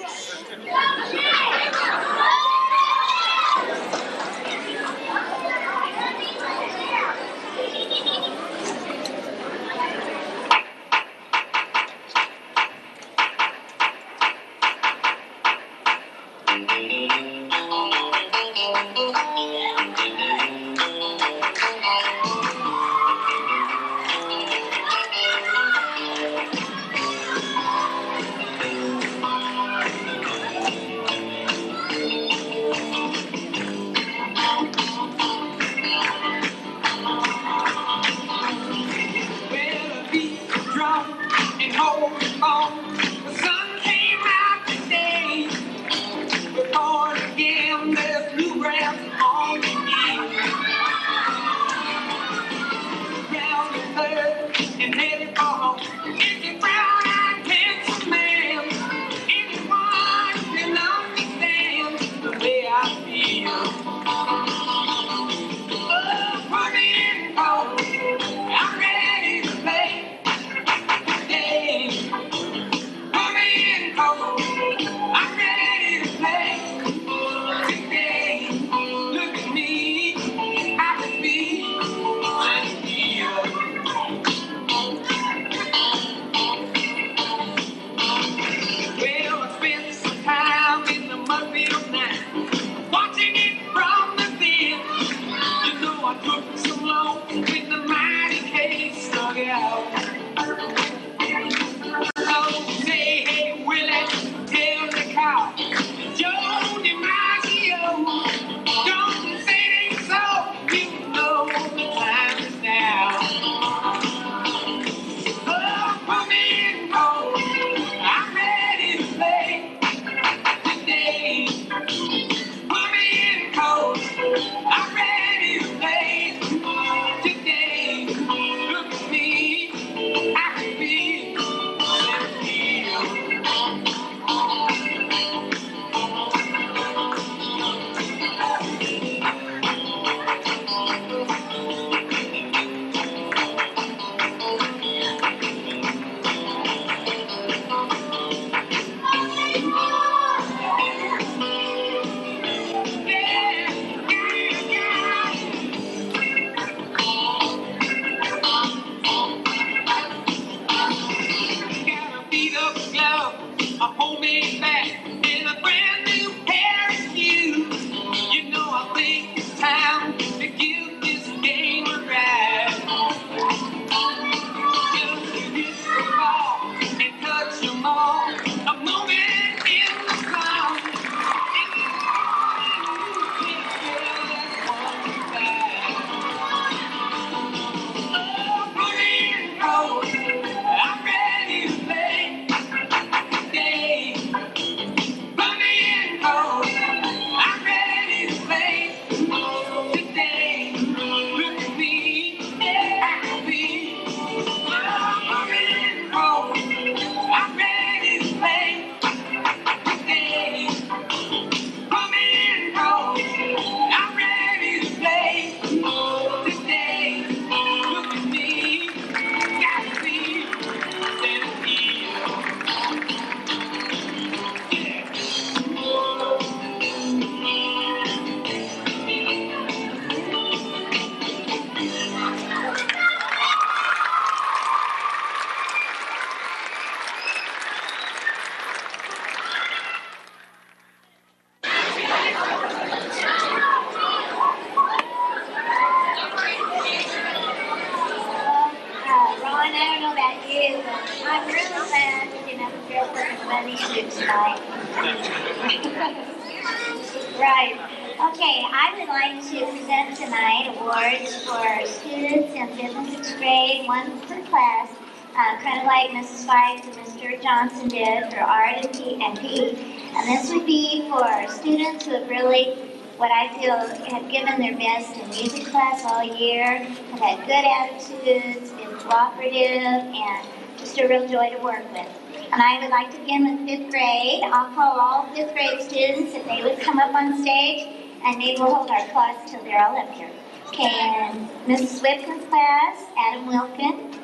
Right. Okay, I would like to present tonight awards for students in 5th and 6th grade, one per class, kind of like Mrs. Fikes and Mr. Johnson did for art and PE. And this would be for students who have really, what I feel, have given their best in music class all year, have had good attitudes, been cooperative, and just a real joy to work with. And I would like to begin with 5th grade. I'll call all 5th grade students if they would come up on stage, and maybe we'll hold our applause till they're all up here. Okay, and Mrs. Whitman's class, Adam Wilkin.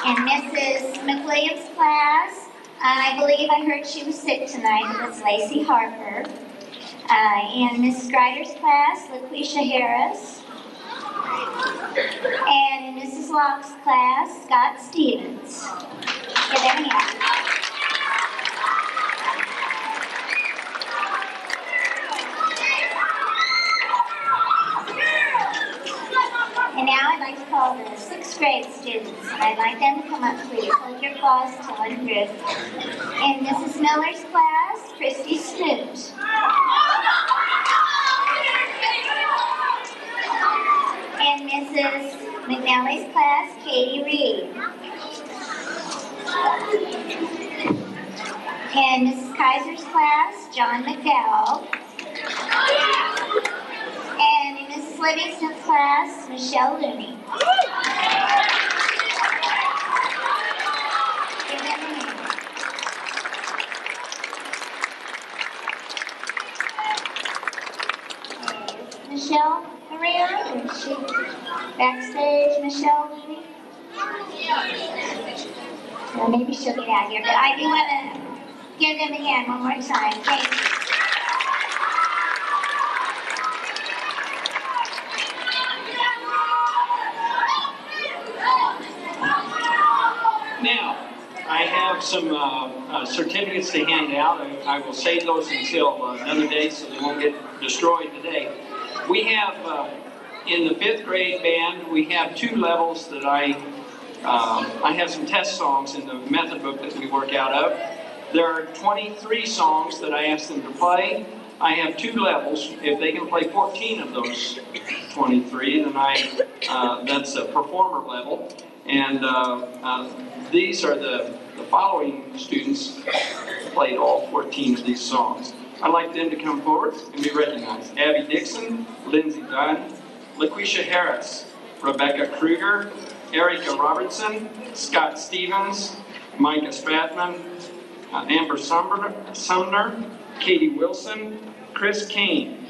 And Mrs. McWilliams' class, I believe I heard she was sick tonight. It was Lacey Harper. And Mrs. Greider's class, LaQuisha Harris. And in Mrs. Locke's class, Scott Stevens. Give them a hand. And now I'd like to call the 6th grade students. I'd like them to come up, please. Hold your applause till I'm through. In Mrs. Miller's class, Christy Snoot. In Mrs. McNally's class, Katie Reed. In Mrs. Kaiser's class, John McDowell. And in Mrs. Livingston's class, Michelle Looney. Give them a hand. Michelle around? Is she backstage, Michelle Looney? Well, maybe she'll get out here, but I do want to give them a hand one more time. Thank you. Now, I have some certificates to hand out. I will save those until another day so they won't get destroyed today. We have, in the 5th grade band, we have 2 levels that I have some test songs in the method book that we work out of. There are 23 songs that I asked them to play. I have 2 levels. If they can play 14 of those 23, then that's a performer level. And these are the following students played all 14 of these songs. I'd like them to come forward and be recognized. Abby Dixon, Lindsay Dunn, LaQuisha Harris, Rebecca Kruger, Erica Robertson, Scott Stevens, Micah Stratman, Amber Sumner, Katie Wilson, Chris Kane,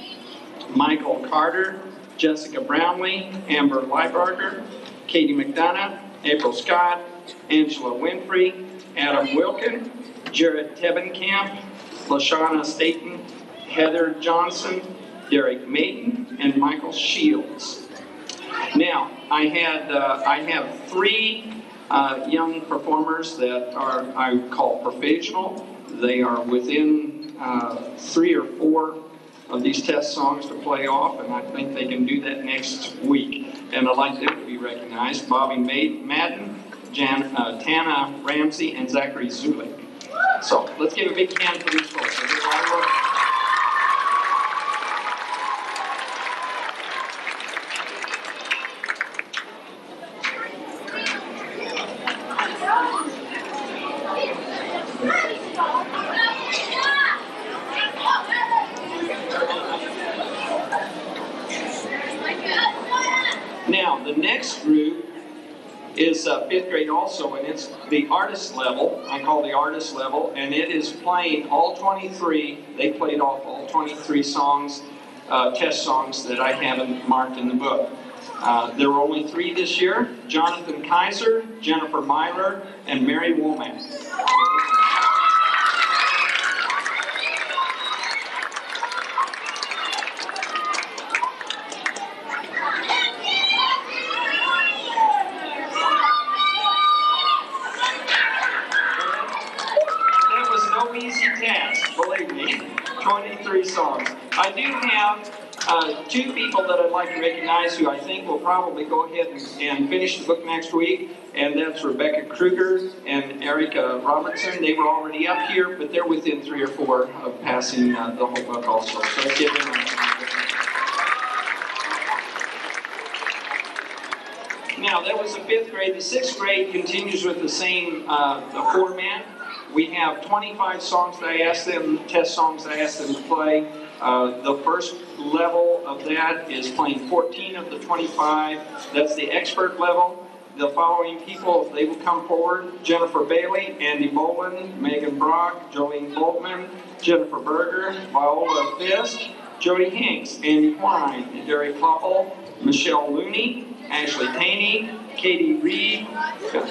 Michael Carter, Jessica Brownlee, Amber Leibarger, Katie McDonough, April Scott, Angela Winfrey, Adam Wilkin, Jared Tebenkamp, Lashana Staten, Heather Johnson, Derek Maiden, and Michael Shields. Now, I have 3 young performers that I call professional. They are within 3 or 4 of these test songs to play off, and I think they can do that next week. And I'd like them to be recognized: Bobby Madden, Tana Ramsey, and Zachary Zulik. So let's give a big hand for these folks. They did a lot of work. Now, the next group is 5th grade also, and it's the artist level. I call the artist level, and it is playing all 23. They played off all 23 songs, test songs that I haven't marked in the book. There were only 3 this year: Jonathan Kaiser, Jennifer Myler, and Mary Womack. Easy task, believe me. 23 songs. I do have Two people that I'd like to recognize who I think will probably go ahead and finish the book next week, and that's Rebecca Kruger and Erica Robertson. They were already up here, but they're within 3 or 4 of passing the whole book also. So let's give them a Now, that was the 5th grade. The 6th grade continues with the same format. We have 25 songs that I asked them, test songs that I asked them to play. The first level of that is playing 14 of the 25. That's the expert level. The following people, if they will come forward: Jennifer Bailey, Andy Boland, Megan Brock, Jolene Boltman, Jennifer Berger, Viola Fisk, Jody Hanks, Andy Klein, Derek Koppel, Michelle Looney, Ashley Taney, Katie Reed,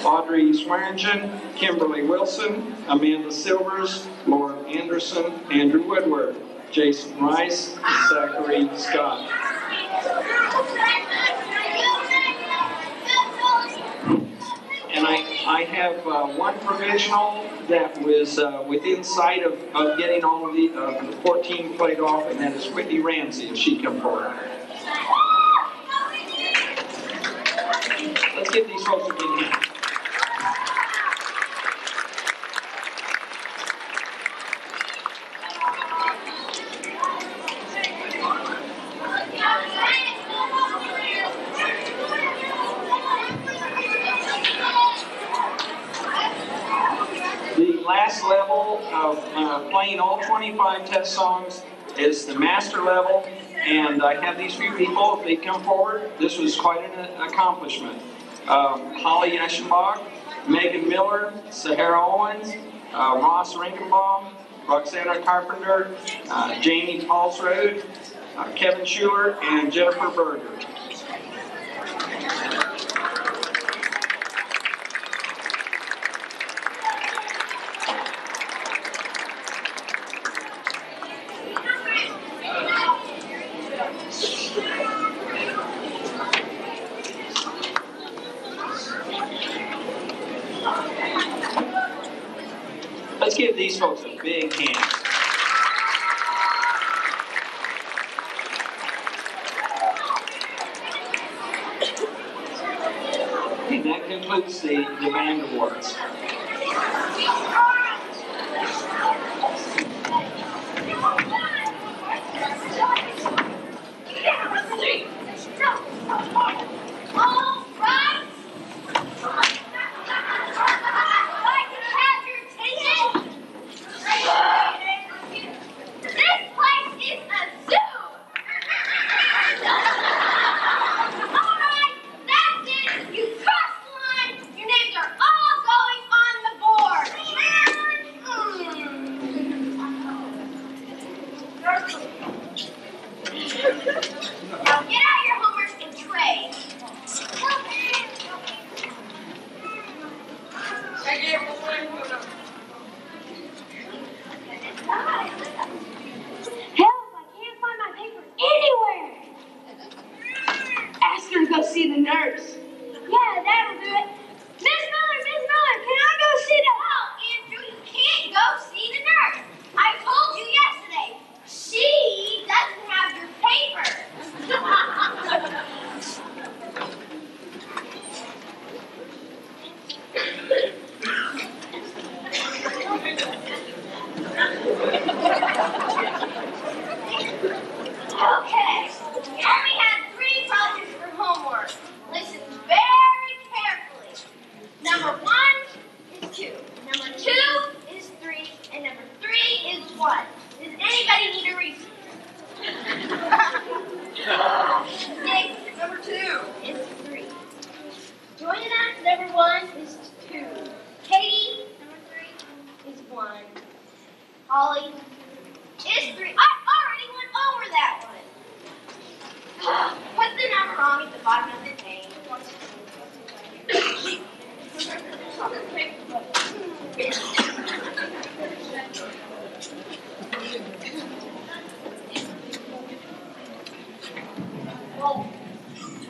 Audrey Swearingen, Kimberly Wilson, Amanda Silvers, Lauren Anderson, Andrew Woodward, Jason Rice, Zachary Scott. And I have one provisional that was within sight of getting all of the 14 played off, and that is Whitney Ramsey, if she'd come forward. Let's give these folks a big hand. The last level of playing all 25 test songs is the master level, and I have these few people. If they come forward, this was quite an accomplishment. Holly Eschenbach, Megan Miller, Sahara Owens, Ross Rinkenbaum, Roxana Carpenter, Jamie Paulsrode, Kevin Schuler, and Jennifer Berger. Let's give these folks a big hand. And that concludes the band awards.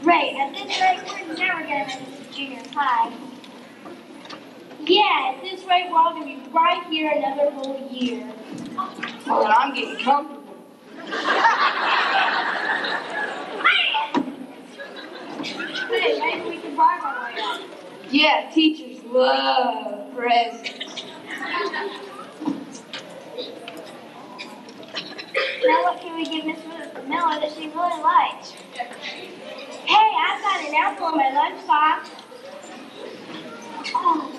Right, at this rate, we're never going to make it to junior high. Yeah, at this rate, we're all going to be right here another whole year. Well, I'm getting comfortable. say, maybe we can buy our way out. Yeah, teachers love presents. Now what can we give Miss Miller that she really likes? Hey, I've got an apple in my lunchbox. Oh.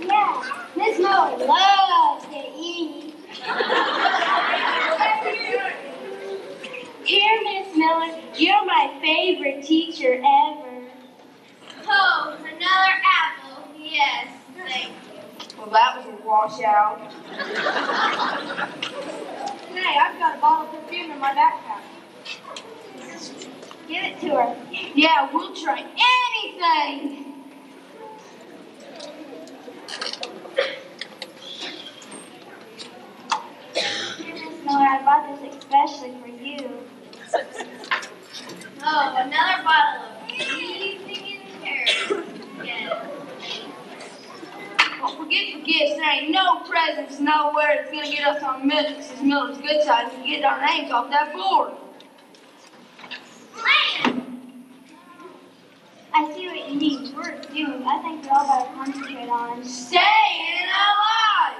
Yeah, Miss Miller loves to eat. Here, Miss Miller, you're my favorite teacher ever. Oh, another apple. Yes, thank you. Well, that was a washout. Hey, I've got a bottle of perfume in my backpack. Give it to her. Yeah, we'll try anything. Miss Miller, I bought this especially for you. Oh, another bottle of evening in Paris. Yes. Well, forget the gifts. There ain't no presents nowhere that's gonna get us on Mrs. Miller's good side and get our names off that board. I see what you mean. We're doomed. I think we all gotta concentrate on staying alive.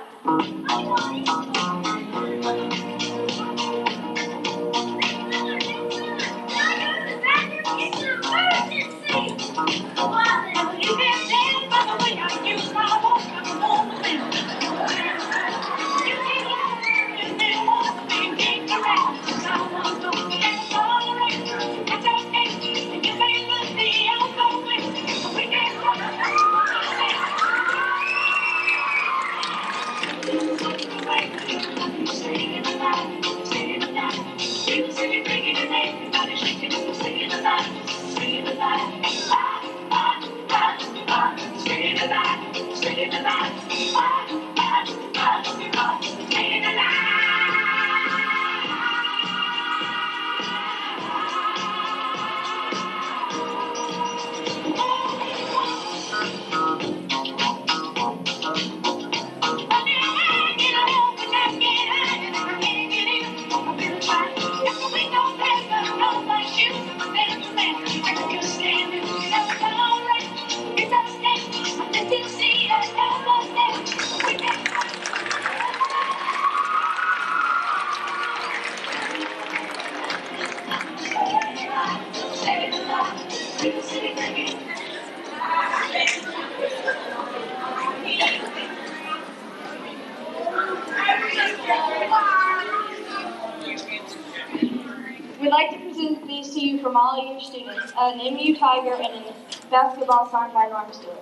We'd like to present these to you from all of your students, an MU Tiger and a basketball signed by Norm Stewart.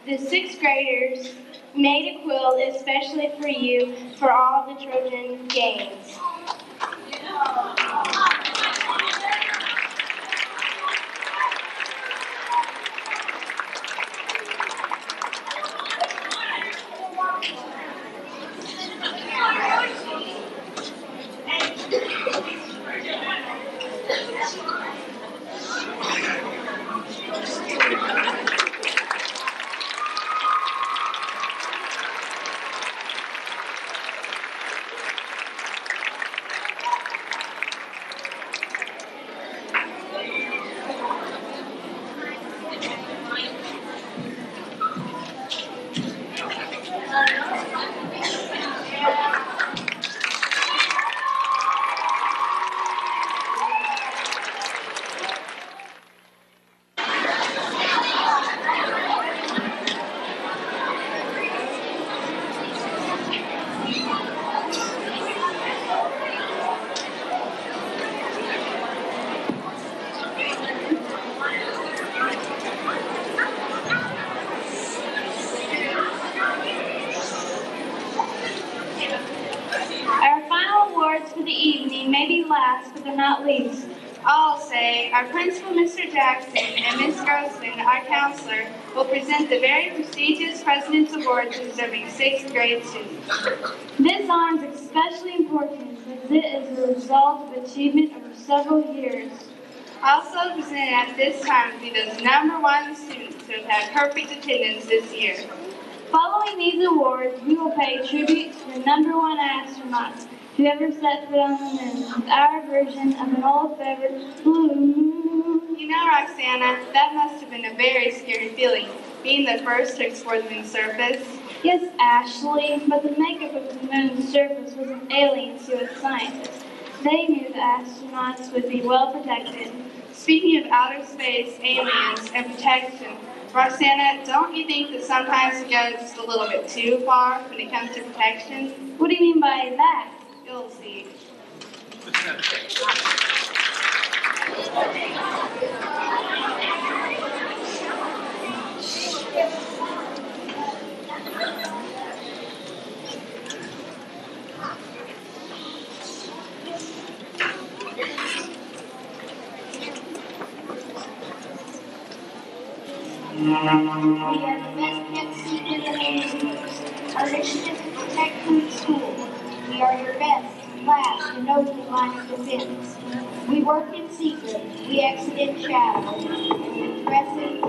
The sixth graders made a quilt especially for you for all the Trojan games. Not least, I'll say our principal, Mr. Jackson, and Ms. Grossman, our counselor, will present the very prestigious President's Award to deserving 6th grade students. This honor is especially important because it is a result of achievement over several years. Also presented at this time will be those #1 students who have had perfect attendance this year. Following these awards, we will pay tribute to the #1 astronauts who ever set foot on the moon with our version of an old favorite, Blue. You know, Roxana, that must have been a very scary feeling, being the first to explore the moon's surface. Yes, Ashley, but the makeup of the moon's surface was an alien to its scientists. They knew the astronauts would be well protected. Speaking of outer space, aliens, and protection, Roxana, don't you think that sometimes it goes just a little bit too far when it comes to protection? What do you mean by that? You'll see. We are the best kept secret in the universe. Our mission is to protect food school. We are your best, last, and only line of defense. We work in secret, we exit in shadow, and we dress in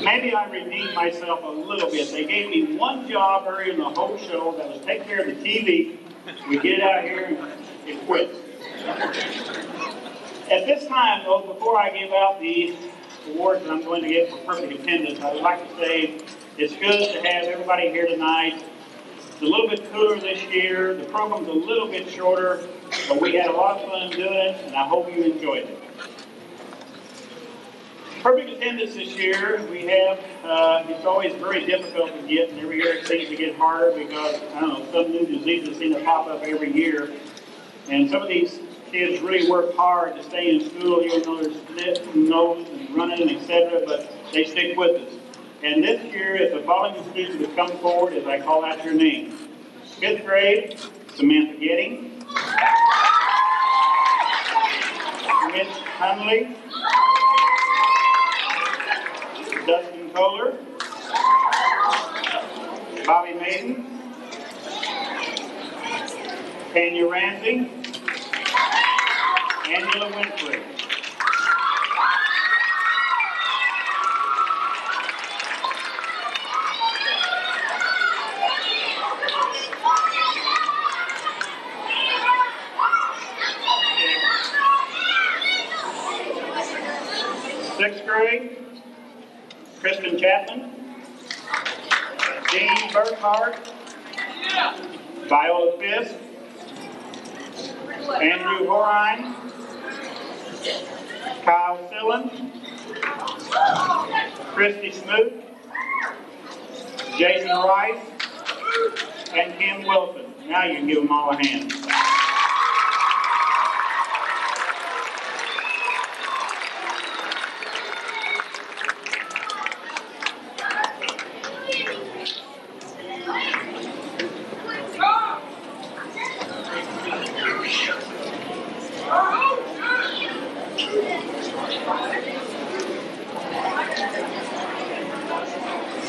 maybe I redeemed myself a little bit. They gave me one job earlier in the whole show, that was take care of the TV. We get it out here and it quits. At this time, though, before I give out the awards that I'm going to get for perfect attendance, I would like to say it's good to have everybody here tonight. It's a little bit cooler this year. The program's a little bit shorter, but we had a lot of fun doing it, and I hope you enjoyed it. Perfect attendance this year, we have, it's always very difficult to get, and every year it seems to get harder because, I don't know, some new diseases seem to pop up every year. And some of these kids really work hard to stay in school, even though there's sniffs and nose and running, etc., but they stick with us. And this year, if the following students would come forward as I call out your name. 5th grade, Samantha Getting. Mitch Hunley. Dustin Kohler. Bobby Maiden. Tanya Ramsey. Angela Winfrey. Sixth grade, Kristen Chapman, Dean Burkhart, Viola Fisk, Andrew Horine, Kyle Sillen, Christy Smoot, Jason Rice, and Kim Wilson. Now you can give them all a hand.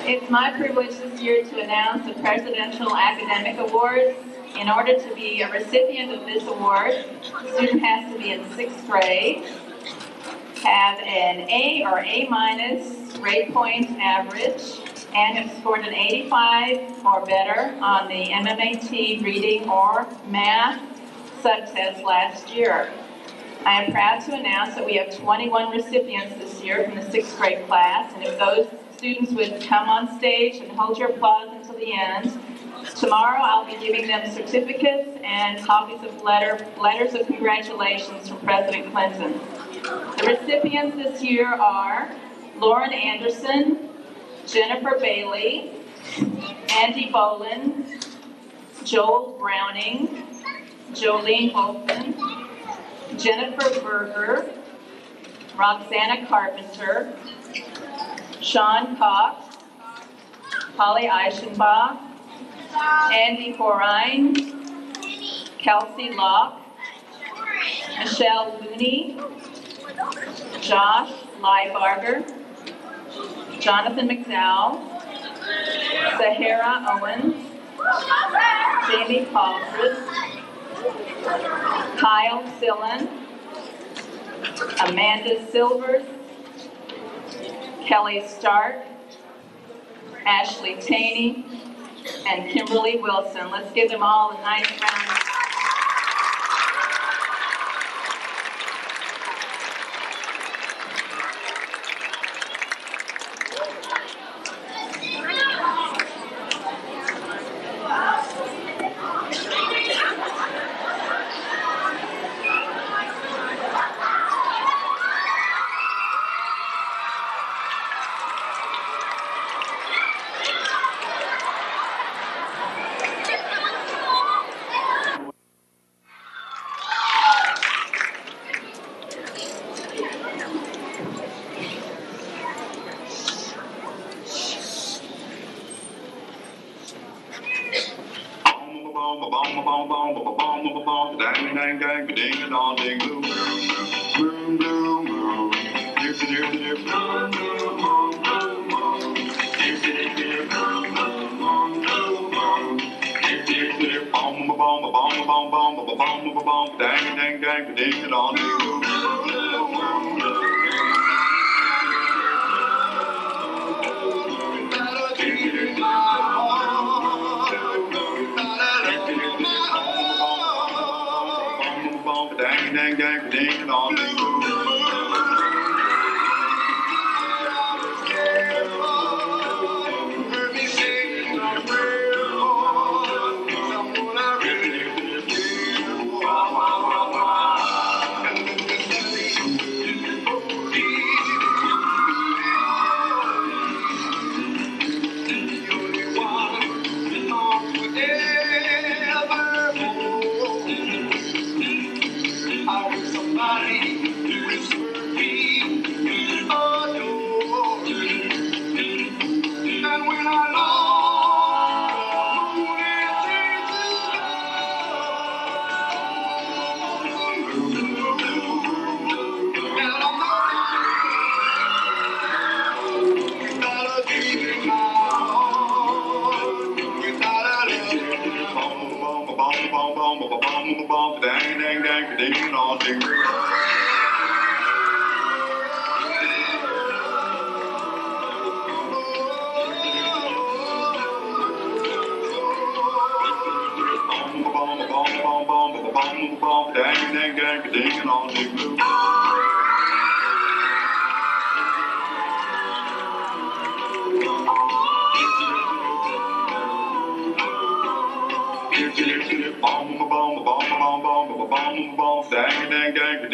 It's my privilege this year to announce the Presidential Academic Awards. In order to be a recipient of this award, the student has to be in 6th grade, have an A or A- grade point average, and have scored an 85 or better on the MMAT reading or math subtest last year. I am proud to announce that we have 21 recipients this year from the 6th grade class, and if those students would come on stage and hold your applause until the end. Tomorrow I'll be giving them certificates and copies of letters of congratulations from President Clinton. The recipients this year are Lauren Anderson, Jennifer Bailey, Andy Bolin, Joel Browning, Jolene Bolton, Jennifer Berger, Roxana Carpenter, Sean Cox, Holly Eichenbach, Andy Horine, Kelsey Locke, Michelle Looney, Josh Liebarger, Jonathan McDowell, Sahara Owens, Jamie Palford, Kyle Sillen, Amanda Silvers, Kelly Stark, Ashley Taney, and Kimberly Wilson. Let's give them all a nice round.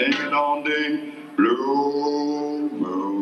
ding a dong ding, blue moon.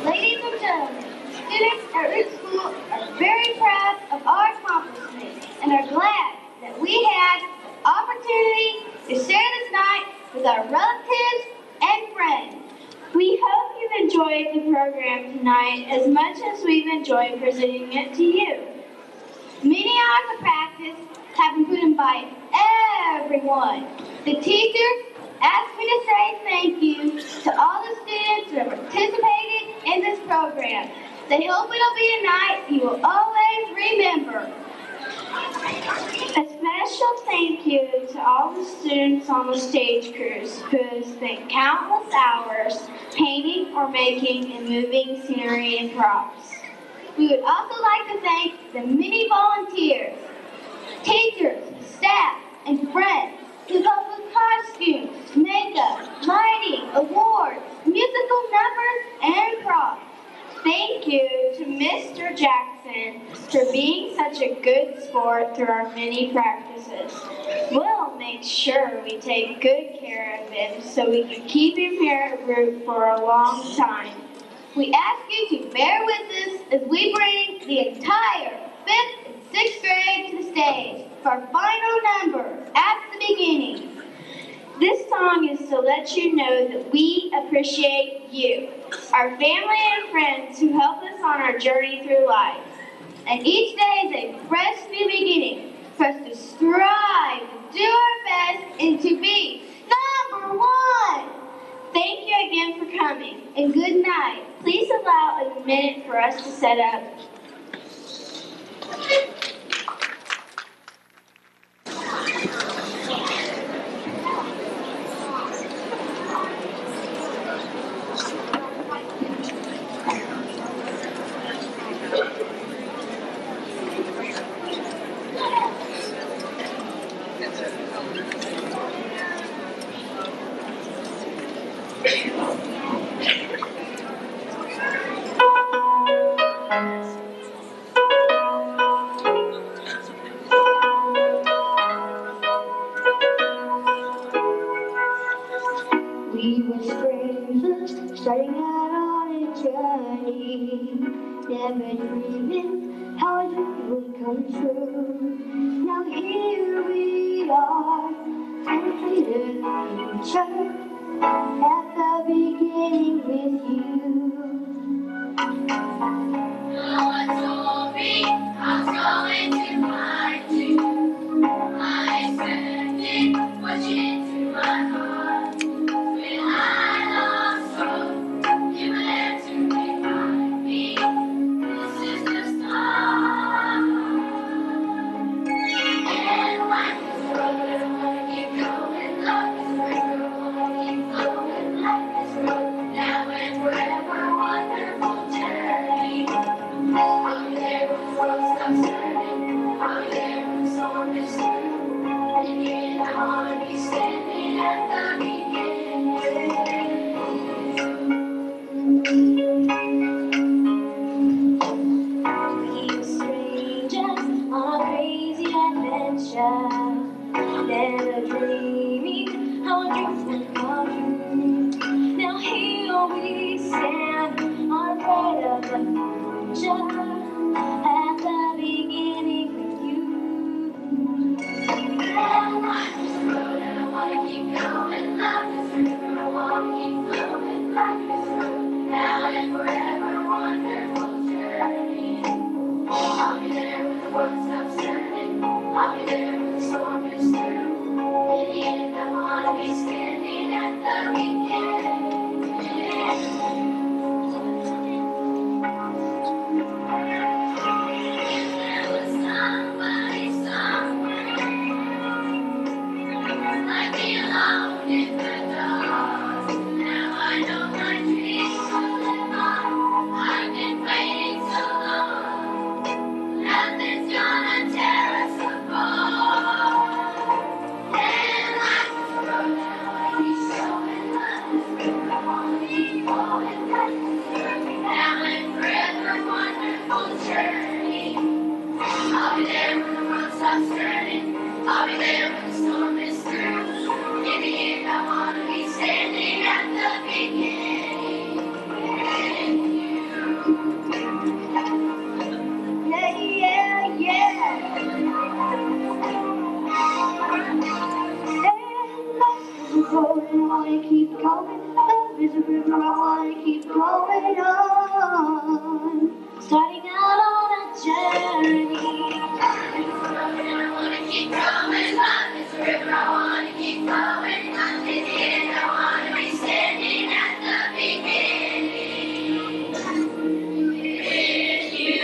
Ladies and gentlemen, students at Root School are very proud of our accomplishments and are glad that we had the opportunity to share this night with our relatives and friends. We hope you've enjoyed the program tonight as much as we've enjoyed presenting it to you. Many hours of practice have been put in by everyone. The teachers asked me to say thank you to all the students that have participated in this program. They hope it'll be a night you will always remember. A special thank you to all the students on the stage crews who have spent countless hours painting or making and moving scenery and props. We would also like to thank the many volunteers, teachers, staff, and friends who helped with costumes, makeup, lighting, awards, musical numbers, and props. Thank you to Mr. Jackson for being such a good sport through our many practices. We'll make sure we take good care of him so we can keep him here at Root for a long time. We ask you to bear with us as we bring the entire 5th and 6th grade to the stage for our final number at the beginning. This song is to let you know that we appreciate you, our family and friends who help us on our journey through life. And each day is a fresh new beginning for us to strive, to do our best, and to be number one. Thank you again for coming, and good night. Please allow a minute for us to set up. We were strangers, starting out on a journey, never dreaming how it would come true. Now here we are, and the future, at the beginning with you. No one told me I was going to find you. I expected what you did to my heart. When I lost hope, you were there to remind me this is the start. And life is road, I wanna keep going. Love is real, I wanna keep going. Life is road, now and forever. on the journey. I'll be there when the world stops turning. I'll be there when the storm is through. In the end, I want to be standing at the beginning with you. Yeah, yeah, yeah. I wanna keep going. Love is a river, I wanna keep going on. Starting out on a journey. I wanna keep going. Love is a river, I wanna keep going. In the end, I wanna be standing at the beginning with you.